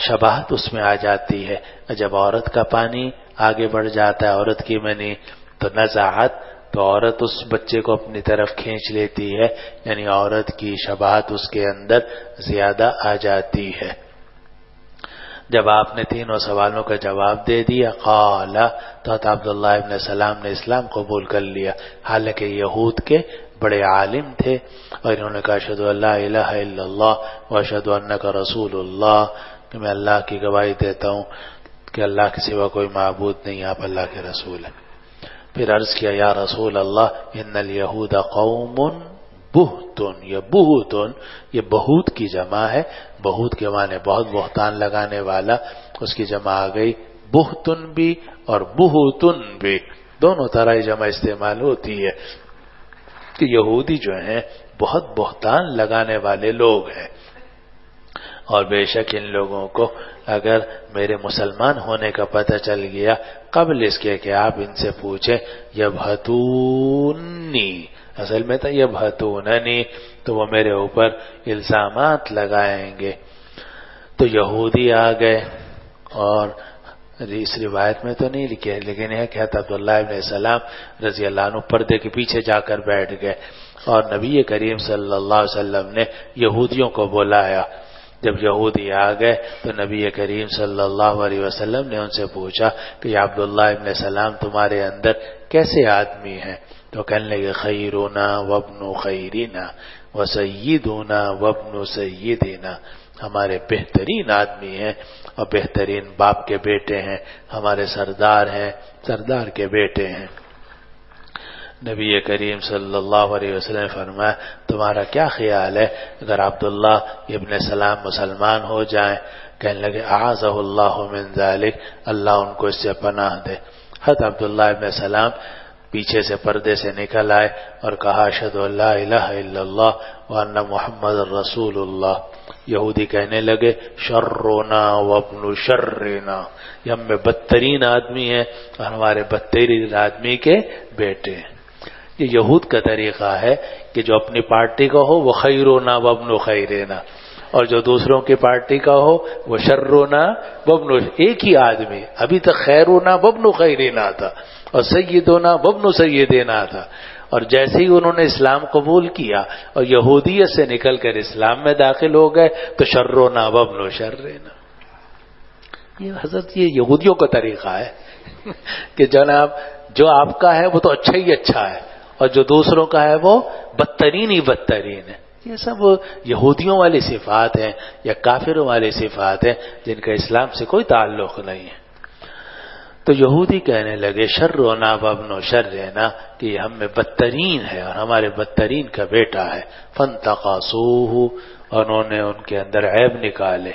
شباہت اس میں آ جاتی ہے. جب عورت کا پانی آگے بڑھ جاتا ہے عورت کی منی تو نزاعت، تو عورت اس بچے کو اپنی طرف کھینچ لیتی ہے، یعنی عورت کی شباہت اس کے اندر زیادہ آ جاتی ہے. جب آپ نے تینوں سوالوں کا جواب دے دیا قال، تو عبداللہ ابن سلام نے اسلام قبول کر لیا، حالانکہ یہود کے بڑے عالم تھے، اور انہوں نے کہا اشہد ان لا الہ الا اللہ واشہد انک رسول اللہ، کہ میں اللہ کی گواہی دیتا ہوں کہ اللہ کے سوا کوئی معبود نہیں، آپ اللہ کے رسول ہیں. پھر عرض کیا یا رسول اللہ ان الیہود قوم بہتن، یہ بہتن یہ بہوت کی جمع ہے، بہوت کے معنی بہت بہتان لگانے والا، اس کی جمع آ گئی بہتن بھی اور بہتن بھی، دونوں طرح جمع استعمال ہوتی ہے کہ یہودی جو ہیں بہت بہتان لگانے والے لوگ ہیں. اور بے شک ان لوگوں کو اگر میرے مسلمان ہونے کا پتہ چل گیا قبل اس کے کہ آپ ان سے پوچھیں یبہتونی، اصل میں تھا یبہتوننی، تو وہ میرے اوپر الزامات لگائیں گے. تو یہودی آ گئے، اور اس روایت میں تو نہیں لکھے لیکن یہ کہتا عبداللہ ابن سلام رضی اللہ عنہ پردے کے پیچھے جا کر بیٹھ گئے، اور نبی کریم صلی اللہ علیہ وسلم نے یہودیوں کو بلایا جب یہودی آ گئے تو نبی کریم صلی اللہ علیہ وسلم نے ان سے پوچھا کہ یا عبداللہ ابن سلام تمہارے اندر کیسے آدمی ہیں؟ تو کہنے لگے خیرنا وابن خیرنا وسیدنا وابن سیدنا، ہمارے بہترین آدمی ہیں اور بہترین باپ کے بیٹے ہیں، ہمارے سردار ہیں، سردار کے بیٹے ہیں۔ نبی کریم صلی اللہ علیہ وسلم نے فرمایا تمہارا کیا خیال ہے اگر عبداللہ ابن سلام مسلمان ہو جائیں؟ کہنے لگے اعاذہ اللہ من ذالک، اللہ ان کو اس سے پناہ دے۔ حضرت عبداللہ ابن سلام پیچھے سے پردے سے نکل آئے اور کہا اشہد ان لا الہ الا اللہ وان محمد رسول اللہ۔ یہودی کہنے لگے شرنا وابن شرنا، یہ ہم میں بدترین آدمی ہیں اور ہمارے بدترین آدمی کے بیٹے ہیں۔ یہ یہود کا طریقہ ہے کہ جو اپنی پارٹی کا ہو وہ خیرنا وابن خیرنا، اور جو دوسروں کی پارٹی کا ہو وہ شرنا وابن، ایک ہی آدمی، ابھی تک خیرنا وابن خیرنا تھا اور سیدنا وابن سیدنا تھا، اور جیسے ہی انہوں نے اسلام قبول کیا اور یہودیت سے نکل کر اسلام میں داخل ہو گئے تو شرنا وابن شرنا۔ یہ حضرت یہ یہودیوں کا طریقہ ہے کہ جناب جو آپ کا ہے وہ تو اچھا ہی اچھا ہے اور جو دوسروں کا ہے وہ بدترین ہی بدترین ہے۔ یہ سب یہودیوں والی صفات ہیں یا کافروں والی صفات ہیں جن کا اسلام سے کوئی تعلق نہیں ہے۔ تو یہودی کہنے لگے شرنا وابن شرنا، کہ یہ ہم میں بدترین ہے اور ہمارے بدترین کا بیٹا ہے۔ فانتقصوہ، انہوں نے ان کے اندر عیب نکالے،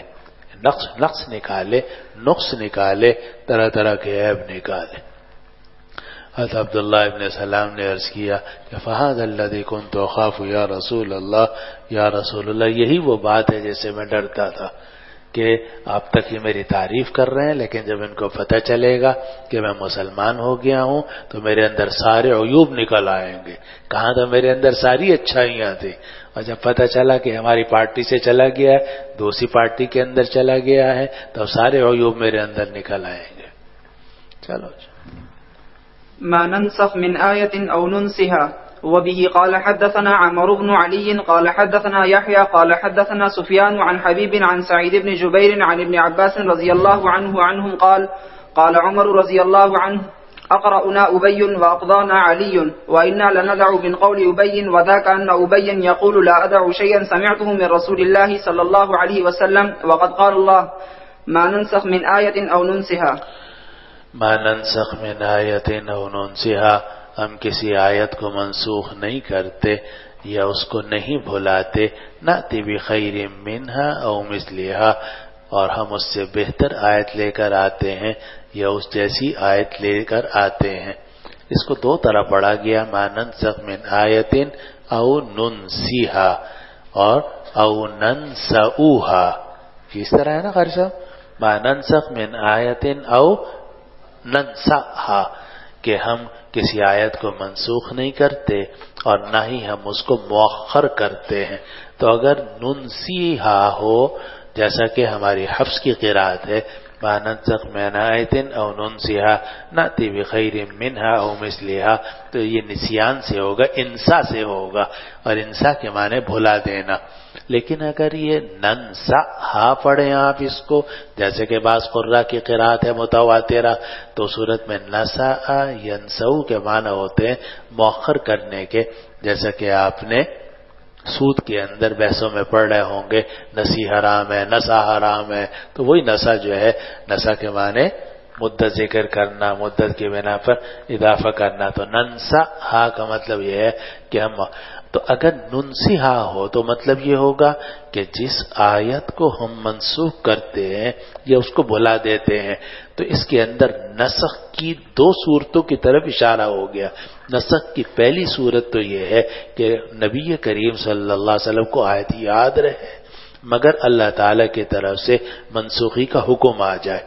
نقص نکالے، طرح طرح کے عیب نکالے۔ حضرت عبداللہ ابن سلام نے عرض کیا کہ فہذا الذی کنت اخاف یا رسول اللہ، یا رسول اللہ یہی وہ بات ہے جس سے میں ڈرتا تھا کہ آپ تک ہی میری تعریف کر رہے ہیں، لیکن جب ان کو پتہ چلے گا کہ میں مسلمان ہو گیا ہوں تو میرے اندر سارے عیوب نکل آئیں گے۔ کہاں تو میرے اندر ساری اچھائیاں تھی، اور جب پتہ چلا کہ ہماری پارٹی سے چلا گیا ہے، دوسری پارٹی کے اندر چلا گیا ہے، تو سارے عیوب میرے اندر نکل آئیں گے۔ چلو ما ننسخ من آية أو ننسها. وبه قال حدثنا عمرو بن علي قال حدثنا يحيى قال حدثنا سفيان عن حبيب عن سعيد بن جبير عن ابن عباس رضي الله عنهم قال قال عمر رضي الله عنه أقرأنا أبي وأقضانا علي وإنا لندع من قول أبي وذاك أن أبي يقول لا أدع شيئا سمعته من رسول الله صلى الله عليه وسلم وقد قال الله ما ننسخ من آية أو ننسها. ما ننسخ من آیت او ننسها، ہم کسی آیت کو منسوخ نہیں کرتے یا اس کو نہیں بھلاتے، نأتی بخیر منہا او مثلہا، اور ہم اس سے بہتر آیت لے کر آتے ہیں یا اس جیسی آیت لے کر آتے ہیں۔ اس کو دو طرح پڑھا گیا، ما ننسخ من آیت او ننسیہا اور او ننسؤہا، کس طرح ہے نا قاری صاحب؟ ما ننسخ من آیت او ننساہا، کہ ہم کسی آیت کو منسوخ نہیں کرتے اور نہ ہی ہم اس کو مؤخر کرتے ہیں۔ تو اگر ننسیہا ہو جیسا کہ ہماری حفظ کی قرأت ہے ما ننسخ من آیت او ننسیہا نأتی بخیر منہا او مثلہا، تو یہ نسیان سے ہوگا، انسا سے ہوگا، اور انسا کے معنی بھلا دینا۔ لیکن اگر یہ ننسا پڑھیں آپ اس کو، جیسے کہ بعض قراء کی قرأت ہے متواترہ، تو صورت میں نسا ینسو کے معنی ہوتے ہیں مؤخر کرنے کے، جیسا کہ آپ نے سود کے اندر بحثوں میں پڑھ رہے ہوں گے، نسی حرام ہے، نسا حرام ہے، تو وہی نسا جو ہے، نسا کے معنی مدت ذکر کرنا، مدت کی بنا پر اضافہ کرنا، تو ننسا ہا کا مطلب یہ ہے کہ ہم، تو اگر ننسیہا ہو تو مطلب یہ ہوگا کہ جس آیت کو ہم منسوخ کرتے ہیں یا اس کو بھلا دیتے ہیں، تو اس کے اندر نسخ کی دو صورتوں کی طرف اشارہ ہو گیا۔ نسخ کی پہلی صورت تو یہ ہے کہ نبی کریم صلی اللہ علیہ وسلم کو آیت یاد رہے مگر اللہ تعالی کی طرف سے منسوخی کا حکم آ جائے۔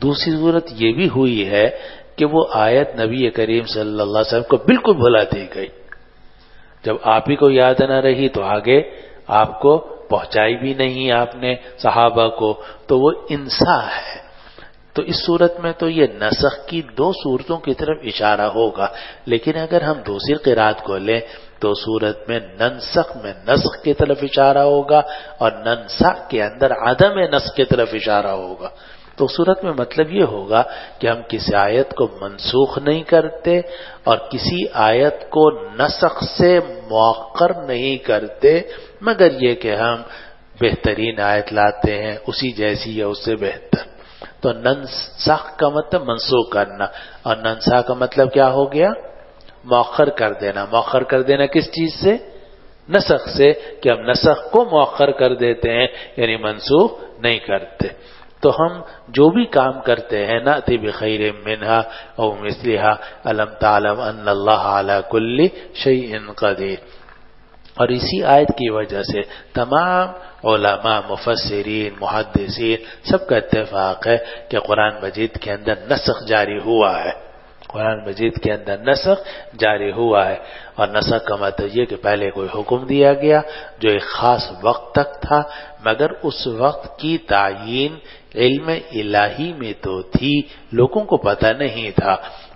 دوسری صورت یہ بھی ہوئی ہے کہ وہ آیت نبی کریم صلی اللہ علیہ وسلم کو بالکل بھلا دی گئی، جب آپ ہی کو یاد نہ رہی تو آگے آپ کو پہنچائی بھی نہیں آپ نے صحابہ کو، تو وہ انسا ہے۔ تو اس صورت میں تو یہ نسخ کی 2 صورتوں کی طرف اشارہ ہوگا، لیکن اگر ہم دوسری قرات کو لیں تو صورت میں ننسخ میں نسخ کی طرف اشارہ ہوگا اور ننسخ کے اندر عدم نسخ کی طرف اشارہ ہوگا۔ تو صورت میں مطلب یہ ہوگا کہ ہم کسی آیت کو منسوخ نہیں کرتے اور کسی آیت کو نسخ سے مؤخر نہیں کرتے، مگر یہ کہ ہم بہترین آیت لاتے ہیں اسی جیسی یا اس سے بہتر۔ تو ننسخ کا مطلب منسوخ کرنا، اور ننسخ کا مطلب کیا ہو گیا؟ مؤخر کر دینا۔ مؤخر کر دینا کس چیز سے؟ نسخ سے، کہ ہم نسخ کو مؤخر کر دیتے ہیں، یعنی منسوخ نہیں کرتے۔ تو ہم جو بھی کام کرتے ہیں نأتی بخیر منہا او مثلہا الم تعلم ان اللہ علی کل شیء قدیر۔ اور اسی آیت کی وجہ سے تمام علماء، مفسرین، محدثین سب کا اتفاق ہے کہ قرآن مجید کے اندر نسخ جاری ہوا ہے، قرآن مجید کے اندر نسخ جاری ہوا ہے۔ اور نسخ کا مطلب یہ کہ پہلے کوئی حکم دیا گیا جو ایک خاص وقت تک تھا، مگر اس وقت کی تعیین علم الہی میں تو تھی، لوگوں کو پتہ نہیں تھا۔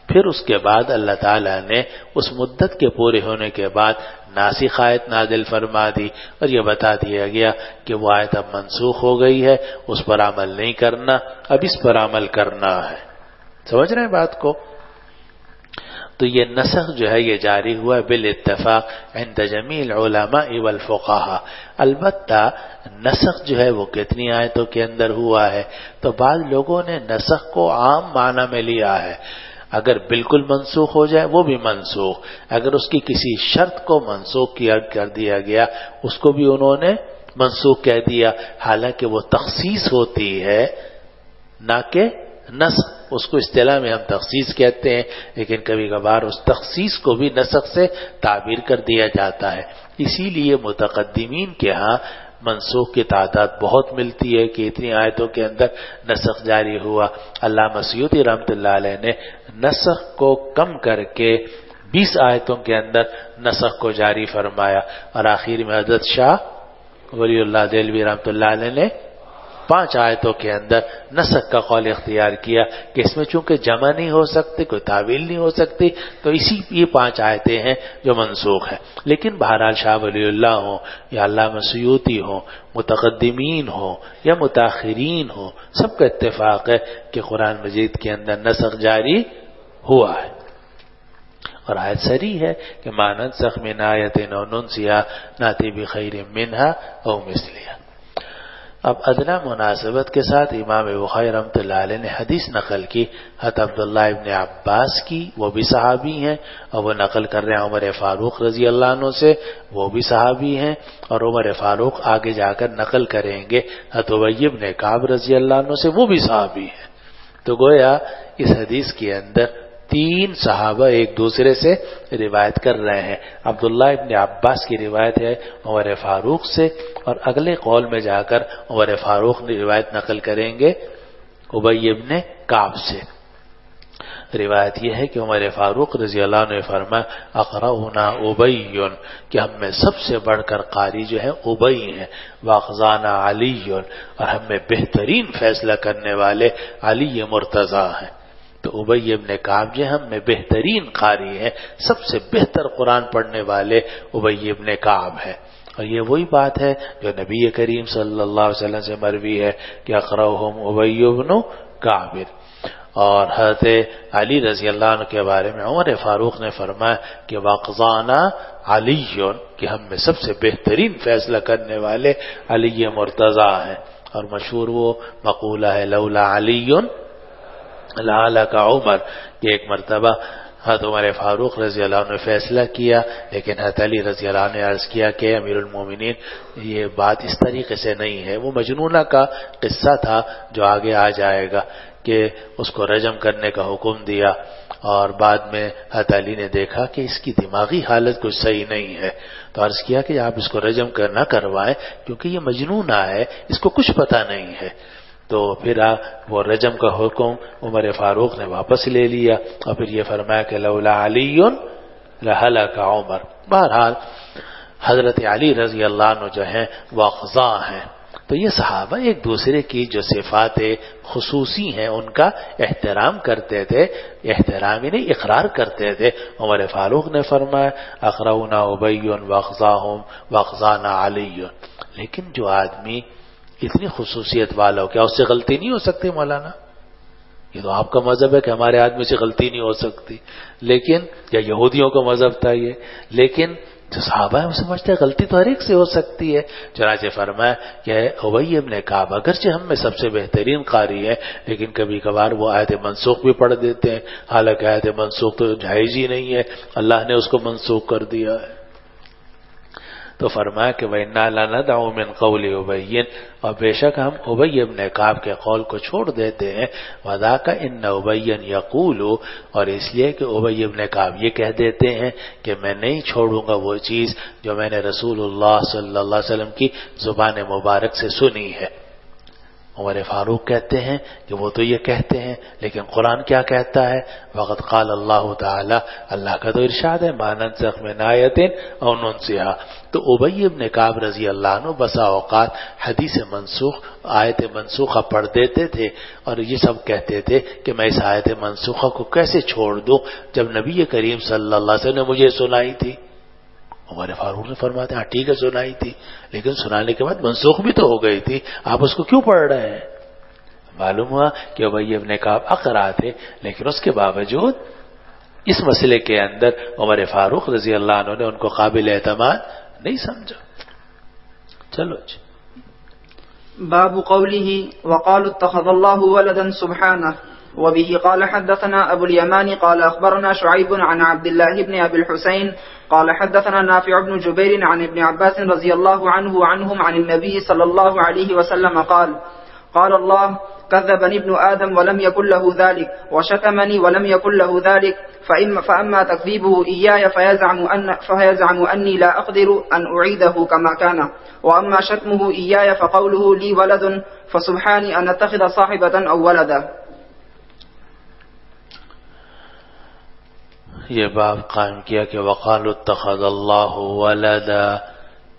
پھر اس کے بعد اللہ تعالیٰ نے اس مدت کے پورے ہونے کے بعد ناسخ آیت نازل فرما دی، اور یہ بتا دیا گیا کہ وہ آیت اب منسوخ ہو گئی ہے، اس پر عمل نہیں کرنا، اب اس پر عمل کرنا ہے۔ سمجھ رہے ہیں بات کو؟ تو یہ نسخ جو ہے یہ جاری ہوا ہے بالاتفاق عند جمیع العلماء والفقہاء۔ البتہ نسخ جو ہے وہ کتنی آیتوں کے اندر ہوا ہے؟ تو بعض لوگوں نے نسخ کو عام معنی میں لیا ہے، اگر بالکل منسوخ ہو جائے وہ بھی منسوخ، اگر اس کی کسی شرط کو منسوخ کر دیا گیا اس کو بھی انہوں نے منسوخ کہہ دیا، حالانکہ وہ تخصیص ہوتی ہے نہ کہ نسخ۔ اس کو اصطلاح میں ہم تخصیص کہتے ہیں، لیکن کبھی کبھار اس تخصیص کو بھی نسخ سے تعبیر کر دیا جاتا ہے۔ اسی لیے متقدمین کے ہاں منسوخ کی تعداد بہت ملتی ہے کہ اتنی آیتوں کے اندر نسخ جاری ہوا۔ علامہ سیوطی رحمۃ اللہ علیہ نے نسخ کو کم کر کے 20 آیتوں کے اندر نسخ کو جاری فرمایا، اور آخر میں حضرت شاہ ولی اللہ دہلوی رحمۃ اللہ علیہ نے 5 آیتوں کے اندر نسخ کا قول اختیار کیا کہ اس میں چونکہ جمع نہیں ہو سکتے، کوئی تعویل نہیں ہو سکتی، تو یہ 5 آیتیں ہیں جو منسوخ ہیں۔ لیکن بہرحال شاہ ولی اللہ ہوں یا علامہ سیوطی ہوں، متقدمین ہوں یا متاخرین ہوں، سب کا اتفاق ہے کہ قرآن مجید کے اندر نسخ جاری ہوا ہے۔ اور آیت صریح ہے کہ ما ننسخ من آیت او ننسیہا نأتی بخیر منہا او مثلہا۔ اب ادنی مناسبت کے ساتھ امام بخاری رحمۃ اللہ علیہ نے حدیث نقل کی حضرت عبداللہ ابن عباس کی، وہ بھی صحابی ہیں، اور وہ نقل کر رہے ہیں عمر فاروق رضی اللہ عنہ سے، وہ بھی صحابی ہیں، اور عمر فاروق آگے جا کر نقل کریں گے حضرت ابی بن کعب رضی اللہ عنہ سے، وہ بھی صحابی ہیں۔ تو گویا اس حدیث کے اندر 3 صحابہ ایک دوسرے سے روایت کر رہے ہیں۔ عبداللہ ابن عباس کی روایت ہے عمر فاروق سے، اور اگلے قول میں جا کر عمر فاروق نے روایت نقل کریں گے ابی ابن کعب سے۔ روایت یہ ہے کہ عمر فاروق رضی اللہ عنہ نے فرمایا اقرأنا ابی، کہ ہم میں سب سے بڑھ کر قاری جو ہے ابی ہیں، واقضانا علی، اور ہم میں بہترین فیصلہ کرنے والے علی مرتضیٰ ہیں۔ تو ابی ابن کعب جو ہم میں بہترین قاری ہیں، سب سے بہتر قرآن پڑھنے والے ابی ابن کعب ہے۔ اور یہ وہی بات ہے جو نبی کریم صلی اللہ علیہ وسلم سے مروی ہے کہ اقرأہم ابی ابن کعب۔ اور حضرت علی رضی اللہ عنہ کے بارے میں عمر فاروق نے فرمایا کہ واقضانا علی، کہ ہم میں سب سے بہترین فیصلہ کرنے والے علی مرتضیٰ ہیں۔ اور مشہور وہ مقولہ ہے لولا علی لعلک عمر، کہ ایک مرتبہ حضرت عمر فاروق رضی اللہ عنہ نے فیصلہ کیا، لیکن حضرت علی رضی اللہ عنہ نے عرض کیا کہ امیر المومنین یہ بات اس طریقے سے نہیں ہے۔ وہ مجنونہ کا قصہ تھا جو آگے آ جائے گا، کہ اس کو رجم کرنے کا حکم دیا، اور بعد میں حضرت علی نے دیکھا کہ اس کی دماغی حالت کچھ صحیح نہیں ہے، تو عرض کیا کہ آپ اس کو رجم نہ کروائیں کیونکہ یہ مجنونہ ہے، اس کو کچھ پتہ نہیں ہے۔ تو پھر وہ رجم کا حکم عمر فاروق نے واپس لے لیا، اور پھر یہ فرمایا کہ لولا علی لہلک عمر۔ بہرحال حضرت علی رضی اللہ عنہ جو ہیں وہ اقضاء ہیں، تو یہ صحابہ ایک دوسرے کی جو صفات خصوصی ہیں ان کا احترام کرتے تھے، احترام ہی نہیں اقرار کرتے تھے۔ عمر فاروق نے فرمایا اقرؤنا ابی واخزاہم واخزانا علی، لیکن جو آدمی اتنی خصوصیت والا ہو، کیا اس سے غلطی نہیں ہو سکتی مولانا؟ یہ تو آپ کا مذہب ہے کہ ہمارے آدمی سے غلطی نہیں ہو سکتی، لیکن یا یہودیوں کا مذہب تھا یہ، لیکن جو صحابہ ہیں وہ سمجھتے ہیں غلطی تو ہر ایک سے ہو سکتی ہے۔ چنانچہ فرمایا کہ ابی ابن کعب اگرچہ ہم میں سب سے بہترین قاری ہے، لیکن کبھی کبھار وہ آیت منسوخ بھی پڑھ دیتے ہیں، حالانکہ آیت منسوخ تو جائز ہی نہیں ہے، اللہ نے اس کو منسوخ کر دیا ہے۔ تو فرمایا کہ وَإِنَّا لَنَدْعُ مِنْ قَوْلِ أُبَيٍّ، اور بے شک ہم ابی ابن کعب کے قول کو چھوڑ دیتے ہیں، وَذَاكَ إِنَّ أُبَيًّا يَقُولُ، اور اس لیے کہ ابی ابن کعب یہ کہہ دیتے ہیں کہ میں نہیں چھوڑوں گا وہ چیز جو میں نے رسول اللہ صلی اللہ علیہ وسلم کی زبان مبارک سے سنی ہے۔ عمر فاروق کہتے ہیں کہ وہ تو یہ کہتے ہیں، لیکن قرآن کیا کہتا ہے؟ وقد قال اللہ تعالی، اللہ کا تو ارشاد ہے ما ننسخ من آیت او ننسها۔ تو ابی ابن کعب رضی اللہ عنہ بسا اوقات حدیث منسوخ، آیت منسوخہ پڑھ دیتے تھے اور یہ سب کہتے تھے کہ میں اس آیت منسوخہ کو کیسے چھوڑ دوں جب نبی کریم صلی اللہ علیہ وسلم نے مجھے سنائی تھی۔ عمر فاروق نے فرمایا ہاں ٹھیک ہے سنائی تھی، لیکن سنانے کے بعد منسوخ بھی تو ہو گئی تھی، آپ اس کو کیوں پڑھ رہے ہیں؟ معلوم ہوا کہ ابی ابن کعب اقرا تھے، لیکن اس کے باوجود اس مسئلے کے اندر عمر فاروق رضی اللہ عنہ نے ان کو قابل اعتماد نہیں سمجھا۔ چلو جی، باب قوله وقالوا اتخذ الله ولدا سبحانه وبه قال حدثنا أبو اليمان قال أخبرنا شعيب عن عبد الله بن أبي الحسين قال حدثنا نافع بن جبير عن ابن عباس رضي الله عنه وعنهم عن النبي صلى الله عليه وسلم قال الله كذبني ابن آدم ولم يكن له ذلك وشتمني ولم يكن له ذلك فأما تكذيبه إياي فيزعم أني لا أقدر أن أعيده كما كان، وأما شتمه إياي فقوله لي ولد فسبحاني أن أتخذ صاحبة أو ولدا۔ یہ باب قائم کیا کہ وقالوا اتخذ اللہ ولدا،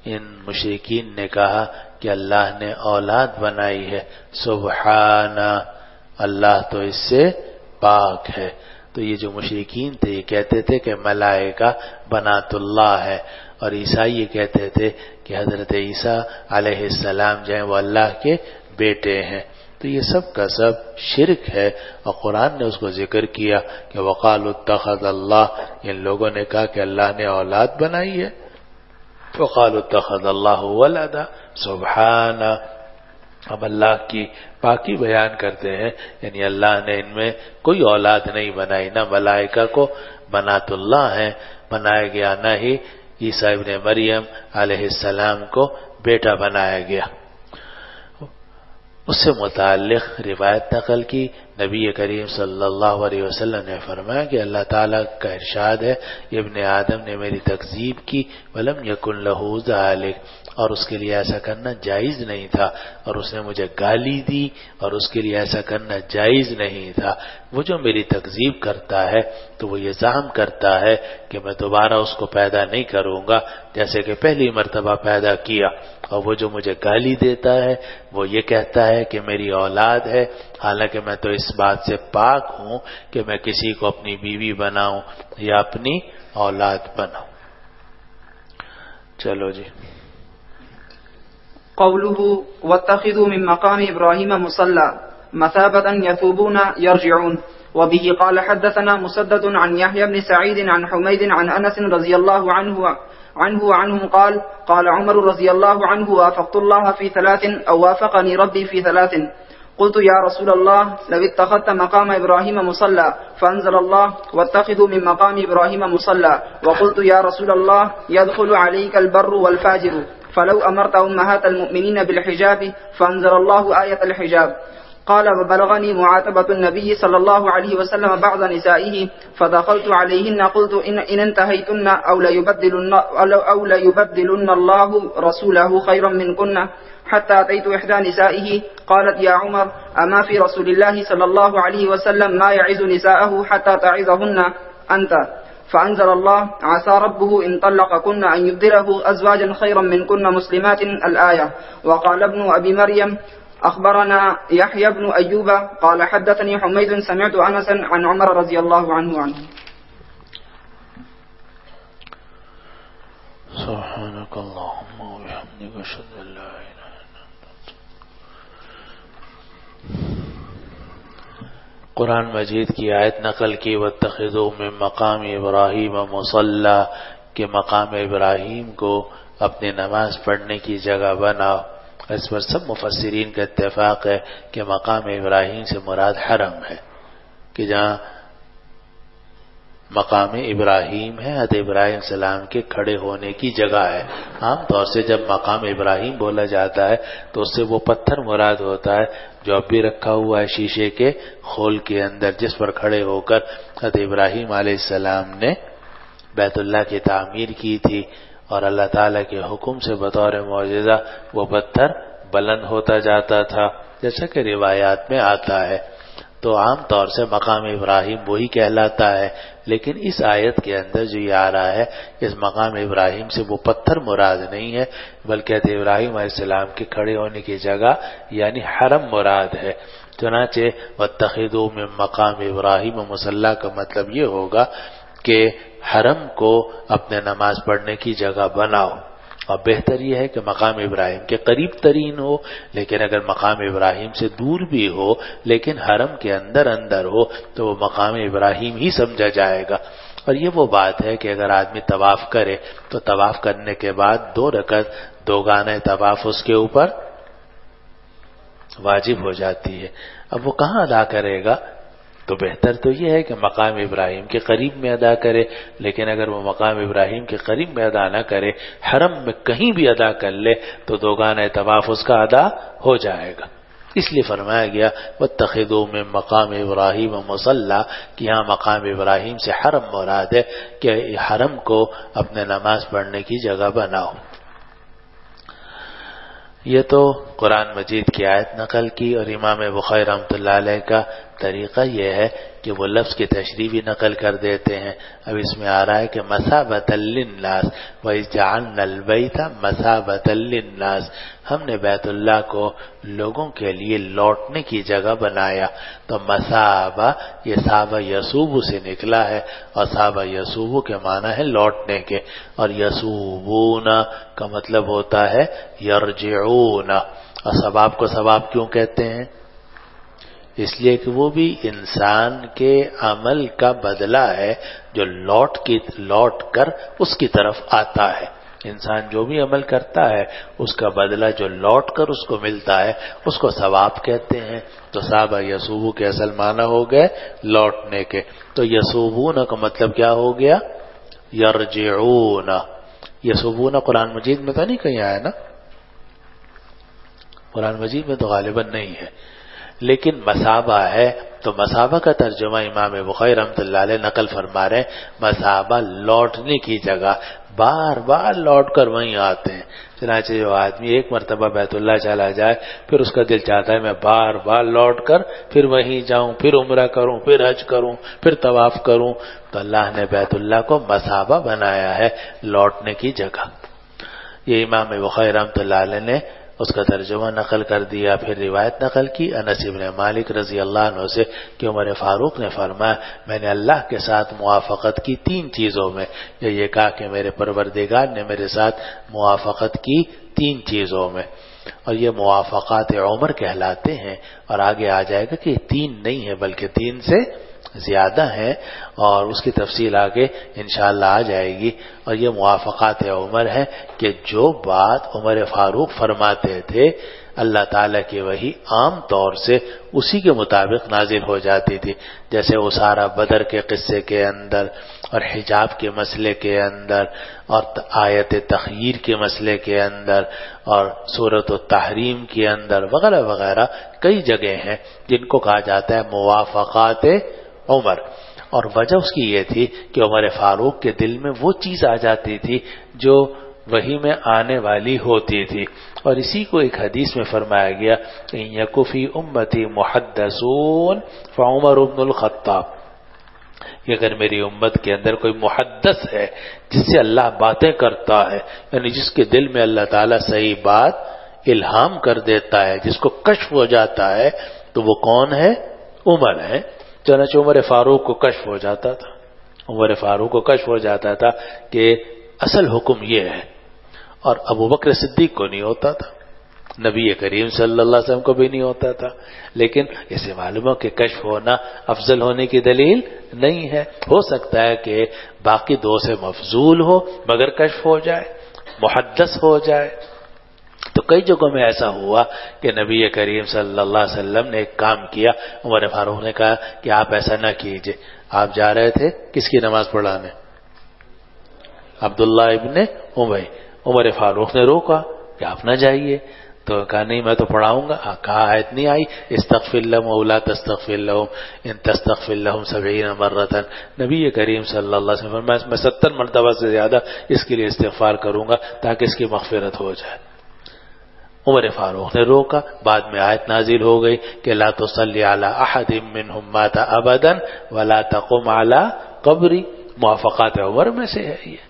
ان مشرکین نے کہا کہ اللہ نے اولاد بنائی ہے، سبحانہ، اللہ تو اس سے پاک ہے۔ تو یہ جو مشرکین تھے یہ کہتے تھے کہ ملائکہ بنات اللہ ہے، اور عیسائی یہ کہتے تھے کہ حضرت عیسیٰ علیہ السلام جو ہیں وہ اللہ کے بیٹے ہیں۔ تو یہ سب کا سب شرک ہے، اور قرآن نے اس کو ذکر کیا کہ وقالوا اتخذ اللہ، ان لوگوں نے کہا کہ اللہ نے اولاد بنائی ہے، وقالوا اتخذ اللہ ولدا سبحانہ، اب اللہ کی پاکی بیان کرتے ہیں، یعنی اللہ نے ان میں کوئی اولاد نہیں بنائی، نہ ملائکہ کو بنات اللہ ہیں بنایا گیا، نہ ہی عیسیٰ ابن مریم علیہ السلام کو بیٹا بنایا گیا۔ اس سے متعلق روایت نقل کی، نبی کریم صلی اللہ علیہ وسلم نے فرمایا کہ اللہ تعالیٰ کا ارشاد ہے ابن آدم نے میری تکذیب کی ولم یکن لہ ذالک، اور اس کے لیے ایسا کرنا جائز نہیں تھا، اور اس نے مجھے گالی دی اور اس کے لیے ایسا کرنا جائز نہیں تھا۔ وہ جو میری تکذیب کرتا ہے تو وہ یہ زعم کرتا ہے کہ میں دوبارہ اس کو پیدا نہیں کروں گا جیسے کہ پہلی مرتبہ پیدا کیا، اور وہ جو مجھے گالی دیتا ہے وہ یہ کہتا ہے کہ میری اولاد ہے، حالانکہ میں تو اس بات سے پاک ہوں کہ میں کسی کو اپنی بیوی بناؤں یا اپنی اولاد بناؤں۔ چلو جی، قوله واتخذوا من مقام إبراهيم مصلى مثابة يثوبون يرجعون، وبه قال حدثنا مسدد عن يحيى بن سعيد عن حميد عن أنس رضي الله عنه وعنهم قال عمر رضي الله عنه وافقت الله في ثلاث أو وافقني ربي في ثلاث، قلت يا رسول الله لو اتخذت مقام إبراهيم مصلى، فأنزل الله واتخذوا من مقام إبراهيم مصلى، وقلت يا رسول الله يدخل عليك البر والفاجر، فلو أمرت أمهات المؤمنين بالحجاب، فأنزل الله آية الحجاب. قال وبلغني معاتبة النبي صلى الله عليه وسلم بعض نسائه، فدخلت عليهن قلت إن انتهيتن أو ليبدلن الله رسوله خيرا منكن، حتى أتيت إحدى نسائه قالت يا عمر أما في رسول الله صلى الله عليه وسلم ما يعز نساءه حتى تعزهن أنت؟ فأنزل الله عسى ربه إن طلقكن أن يبدله أزواجا خيرا منكن مسلمات الآية. وقال ابن أبي مريم أخبرنا يحيى بن أيوب قال حدثني حميد سمعت أنسا عن عمر رضي الله عنه. سبحانك اللهم وبحمدك أشهد أن لا إله إلا أنت. قرآن مجید کی آیت نقل کی واتخذوا من مقام ابراہیم مصلی کہ مقام ابراہیم کو اپنی نماز پڑھنے کی جگہ بناؤ. اس پر سب مفسرین کا اتفاق ہے کہ مقام ابراہیم سے مراد حرم ہے، کہ جہاں مقام ابراہیم ہے حضرت ابراہیم السلام کے کھڑے ہونے کی جگہ ہے. عام طور سے جب مقام ابراہیم بولا جاتا ہے تو اس سے وہ پتھر مراد ہوتا ہے جو اب بھی رکھا ہوا ہے شیشے کے خول کے اندر، جس پر کھڑے ہو کر حضرت ابراہیم علیہ السلام نے بیت اللہ کی تعمیر کی تھی، اور اللہ تعالیٰ کے حکم سے بطور معجزہ وہ پتھر بلند ہوتا جاتا تھا جیسا کہ روایات میں آتا ہے. تو عام طور سے مقام ابراہیم وہی کہلاتا ہے، لیکن اس آیت کے اندر جو یہ آ رہا ہے اس مقام ابراہیم سے وہ پتھر مراد نہیں ہے، بلکہ حضرت ابراہیم علیہ السلام کے کھڑے ہونے کی جگہ یعنی حرم مراد ہے. چنانچہ واتخذوا من مقام ابراہیم مصلی کا مطلب یہ ہوگا کہ حرم کو اپنے نماز پڑھنے کی جگہ بناؤ. اور بہتر یہ ہے کہ مقام ابراہیم کے قریب ترین ہو، لیکن اگر مقام ابراہیم سے دور بھی ہو لیکن حرم کے اندر ہو تو وہ مقام ابراہیم ہی سمجھا جائے گا. اور یہ وہ بات ہے کہ اگر آدمی طواف کرے تو طواف کرنے کے بعد 2 رکعت دوگانہ طواف اس کے اوپر واجب ہو جاتی ہے. اب وہ کہاں ادا کرے گا؟ تو بہتر تو یہ ہے کہ مقام ابراہیم کے قریب میں ادا کرے، لیکن اگر وہ مقام ابراہیم کے قریب میں ادا نہ کرے، حرم میں کہیں بھی ادا کر لے تو دوگانہ طواف اس کا ادا ہو جائے گا. اس لیے فرمایا گیا واتخذوا من مقام ابراہیم مصلی کہ یہاں مقام ابراہیم سے حرم مراد ہے کہ حرم کو اپنے نماز پڑھنے کی جگہ بناؤ. یہ تو قرآن مجید کی آیت نقل کی، اور امام بخاری رحمۃ اللہ علیہ کا طریقہ یہ ہے کہ وہ لفظ کی تشریح بھی نقل کر دیتے ہیں. اب اس میں آ رہا ہے کہ مثابۃ للناس وَإِذْ جَعَلْنَا الْبَيْتَ مَثَابَةً لِلنَّاسِ، ہم نے بیت اللہ کو لوگوں کے لیے لوٹنے کی جگہ بنایا. تو مثابہ یہ صابہ یسوب سے نکلا ہے، اور صابہ یسوب کے معنی ہے لوٹنے کے، اور یسوبون کا مطلب ہوتا ہے یرجعون. اور ثواب کو ثواب کیوں کہتے ہیں؟ اس لیے کہ وہ بھی انسان کے عمل کا بدلہ ہے جو لوٹ کر اس کی طرف آتا ہے. انسان جو بھی عمل کرتا ہے اس کا بدلہ جو لوٹ کر اس کو ملتا ہے اس کو ثواب کہتے ہیں. تو صابہ یسوبو کے اصل معنی ہو گئے لوٹنے کے. تو یسوبون کا مطلب کیا ہو گیا؟ یرجعون. یسوبون قرآن مجید میں تو نہیں کہیں آیا نا، قرآن مجید میں تو غالباً نہیں ہے، لیکن مثابہ ہے. تو مثابہ کا ترجمہ امام بخاری رحمۃ اللہ علیہ نقل فرما رہے ہیں مثابہ لوٹنے کی جگہ، بار بار لوٹ کر وہیں آتے ہیں. چنانچہ جو آدمی ایک مرتبہ بیت اللہ چلا جائے پھر اس کا دل چاہتا ہے میں بار بار لوٹ کر پھر وہیں جاؤں، پھر عمرہ کروں، پھر حج کروں، پھر طواف کروں. تو اللہ نے بیت اللہ کو مثابہ بنایا ہے، لوٹنے کی جگہ. یہ امام بخاری رحمۃ اللہ علیہ نے اس کا ترجمہ نقل کر دیا. پھر روایت نقل کی انس بن مالک رضی اللہ عنہ سے کہ عمر فاروق نے فرمایا میں نے اللہ کے ساتھ موافقت کی 3 چیزوں میں. یہ کہا کہ میرے پروردگار نے میرے ساتھ موافقت کی 3 چیزوں میں، اور یہ موافقات عمر کہلاتے ہیں. اور آگے آ جائے گا کہ 3 نہیں ہے بلکہ 3 سے زیادہ ہیں، اور اس کی تفصیل آگے انشاءاللہ آ جائے گی. اور یہ موافقات عمر ہے کہ جو بات عمر فاروق فرماتے تھے اللہ تعالیٰ کی وحی عام طور سے اسی کے مطابق نازل ہو جاتی تھی. جیسے اسارہ بدر کے قصے کے اندر، اور حجاب کے مسئلے کے اندر، اور آیت تخییر کے مسئلے کے اندر، اور سورۃ التحریم کے اندر، وغیرہ وغیرہ کئی جگہ ہیں جن کو کہا جاتا ہے موافقات عمر. اور وجہ اس کی یہ تھی کہ عمر فاروق کے دل میں وہ چیز آ جاتی تھی جو وحی میں آنے والی ہوتی تھی. اور اسی کو ایک حدیث میں فرمایا گیا ان یکو فی امتی محدثون فعمر بن الخطاب، کہ اگر میری امت کے اندر کوئی محدث ہے جس سے اللہ باتیں کرتا ہے، یعنی جس کے دل میں اللہ تعالیٰ صحیح بات الہام کر دیتا ہے، جس کو کشف ہو جاتا ہے، تو وہ کون ہے؟ عمر ہے۔ چنانچہ عمر فاروق کو کشف ہو جاتا تھا، عمر فاروق کو کشف ہو جاتا تھا کہ اصل حکم یہ ہے، اور ابو بکر صدیق کو نہیں ہوتا تھا، نبی کریم صلی اللہ علیہ وسلم کو بھی نہیں ہوتا تھا، لیکن اسے معلوم ہو کہ کشف ہونا افضل ہونے کی دلیل نہیں ہے۔ ہو سکتا ہے کہ باقی دو سے مفضول ہو مگر کشف ہو جائے، محدث ہو جائے۔ تو کئی جگہوں میں ایسا ہوا کہ نبی کریم صلی اللہ علیہ وسلم نے ایک کام کیا، عمر فاروق نے کہا کہ آپ ایسا نہ کیجئے۔ آپ جا رہے تھے کس کی نماز پڑھانے؟ عبداللہ ابن ابی۔ عمر فاروق نے روکا کہ آپ نہ جائیے، تو کہا نہیں میں تو پڑھاؤں گا۔ کہا آیت نہیں آئی استغفر لهم او لا تستغفر لهم ان تستغفر لهم 70 مرة؟ نبی کریم صلی اللہ علیہ وسلم میں 70 مرتبہ سے زیادہ اس کے لیے استغفار کروں گا تاکہ اس کی مغفرت ہو جائے۔ عمر فاروق نے روکا، بعد میں آیت نازل ہو گئی کہ لا تصلی علی احد منهم مات ابدا ولا تقم علی قبری۔ موافقات عمر میں سے ہے یہ۔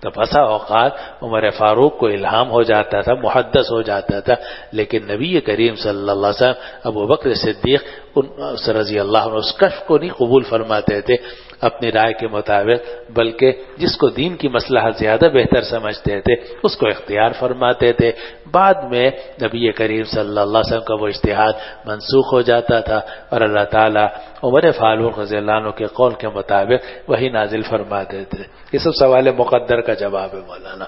تو بسا اوقات عمر فاروق کو الہام ہو جاتا تھا، محدث ہو جاتا تھا، لیکن نبی کریم صلی اللہ علیہ وسلم ابو بکر صدیق رضی اللہ عنہ اس کشف کو نہیں قبول فرماتے تھے اپنی رائے کے مطابق، بلکہ جس کو دین کی مصلحت زیادہ بہتر سمجھتے تھے اس کو اختیار فرماتے تھے۔ بعد میں نبی کریم صلی اللہ علیہ وسلم کا وہ اجتہاد منسوخ ہو جاتا تھا اور اللہ تعالیٰ عمر فاروق رضی اللہ عنہ کے قول کے مطابق وہی نازل فرما دیتے تھے۔ یہ سب سوال مقدر کا جواب ہے مولانا۔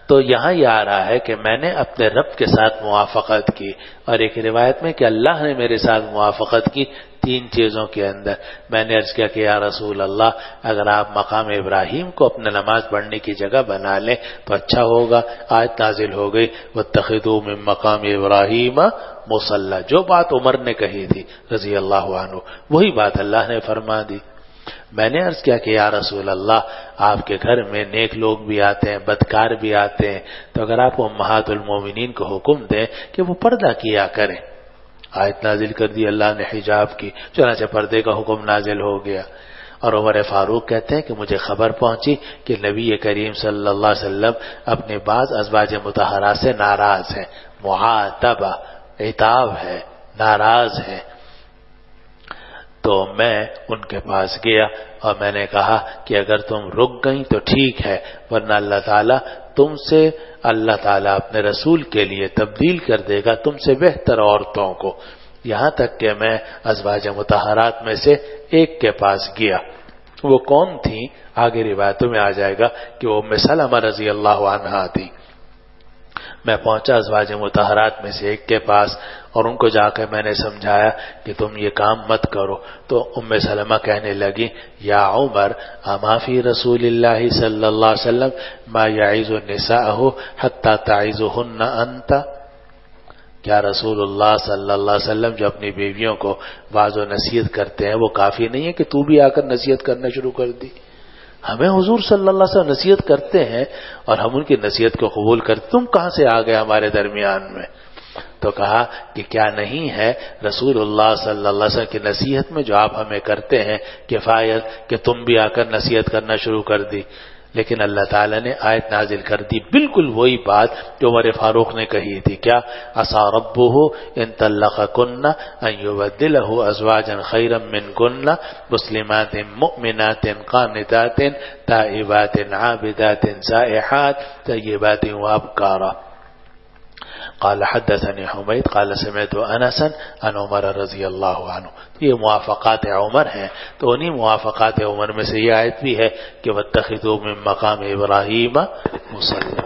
تو یہاں یہ آ رہا ہے کہ میں نے اپنے رب کے ساتھ موافقت کی، اور ایک روایت میں کہ اللہ نے میرے ساتھ موافقت کی 3 چیزوں کے اندر۔ میں نے عرض کیا کہ یا رسول اللہ اگر آپ مقام ابراہیم کو اپنے نماز پڑھنے کی جگہ بنا لیں تو اچھا ہوگا۔ آیت نازل ہو گئی واتخذوا من مقام ابراہیم مصلی، جو بات عمر نے کہی تھی رضی اللہ عنہ وہی بات اللہ نے فرما دی۔ میں نے عرض کیا کہ یا رسول اللہ آپ کے گھر میں نیک لوگ بھی آتے ہیں، بدکار بھی آتے ہیں، تو اگر آپ امہات المومنین کو حکم دیں کہ وہ پردہ کیا کریں۔ آیت نازل کر دی اللہ نے حجاب کی، چنانچہ پردے کا حکم نازل ہو گیا۔ اور عمر فاروق کہتے ہیں کہ مجھے خبر پہنچی کہ نبی کریم صلی اللہ علیہ وسلم اپنے بعض ازواج مطہرات سے ناراض ہیں، معاتبہ عتاب ہے، ناراض ہیں۔ تو میں ان کے پاس گیا اور میں نے کہا کہ اگر تم رک گئیں تو ٹھیک ہے، ورنہ اللہ تعالیٰ اپنے رسول کے لیے تبدیل کر دے گا تم سے بہتر عورتوں کو۔ یہاں تک کہ میں ازواج مطہرات میں سے ایک کے پاس گیا۔ وہ کون تھیں آگے روایتوں میں آ جائے گا کہ وہ ام سلمہ رضی اللہ عنہا تھی۔ میں پہنچا ازواج مطہرات میں سے ایک کے پاس اور ان کو جا کر میں نے سمجھایا کہ تم یہ کام مت کرو۔ تو ام سلمہ کہنے لگی یا عمر اما فی رسول اللہ صلی اللہ علیہ وسلم ما یعظ نساءہ حتی تعظہن انت؟ کیا رسول اللہ صلی اللہ علیہ وسلم جو اپنی بیویوں کو واعظ و نصیحت کرتے ہیں وہ کافی نہیں ہے کہ تو بھی آ کر نصیحت کرنا شروع کر دی؟ ہمیں حضور صلی اللہ علیہ وسلم نصیحت کرتے ہیں اور ہم ان کی نصیحت کو قبول کرتے، تم کہاں سے آ گئے ہمارے درمیان میں؟ تو کہا کہ کیا نہیں ہے رسول اللہ صلی اللہ علیہ وسلم کی نصیحت میں جو آپ ہمیں کرتے ہیں کفایت کہ تم بھی آ کر نصیحت کرنا شروع کر دی؟ لیکن اللہ تعالیٰ نے آیت نازل کر دی بالکل وہی بات جو عمر فاروق نے کہی تھی، کیا عسى ربه ان طلقكن ان يبدله ازواجا خيرا منكن مسلمات مؤمنات قانتات تائبات عابدات سائحات طیبات وابکارا۔ قال حدثني حمید قال سمعت انسا عن عمر رضی اللہ عنہ۔ یہ موافقات عمر ہیں، تو انہی موافقات عمر میں سے یہ آیت بھی ہے کہ واتخذوا من مقام ابراہیم مصلی۔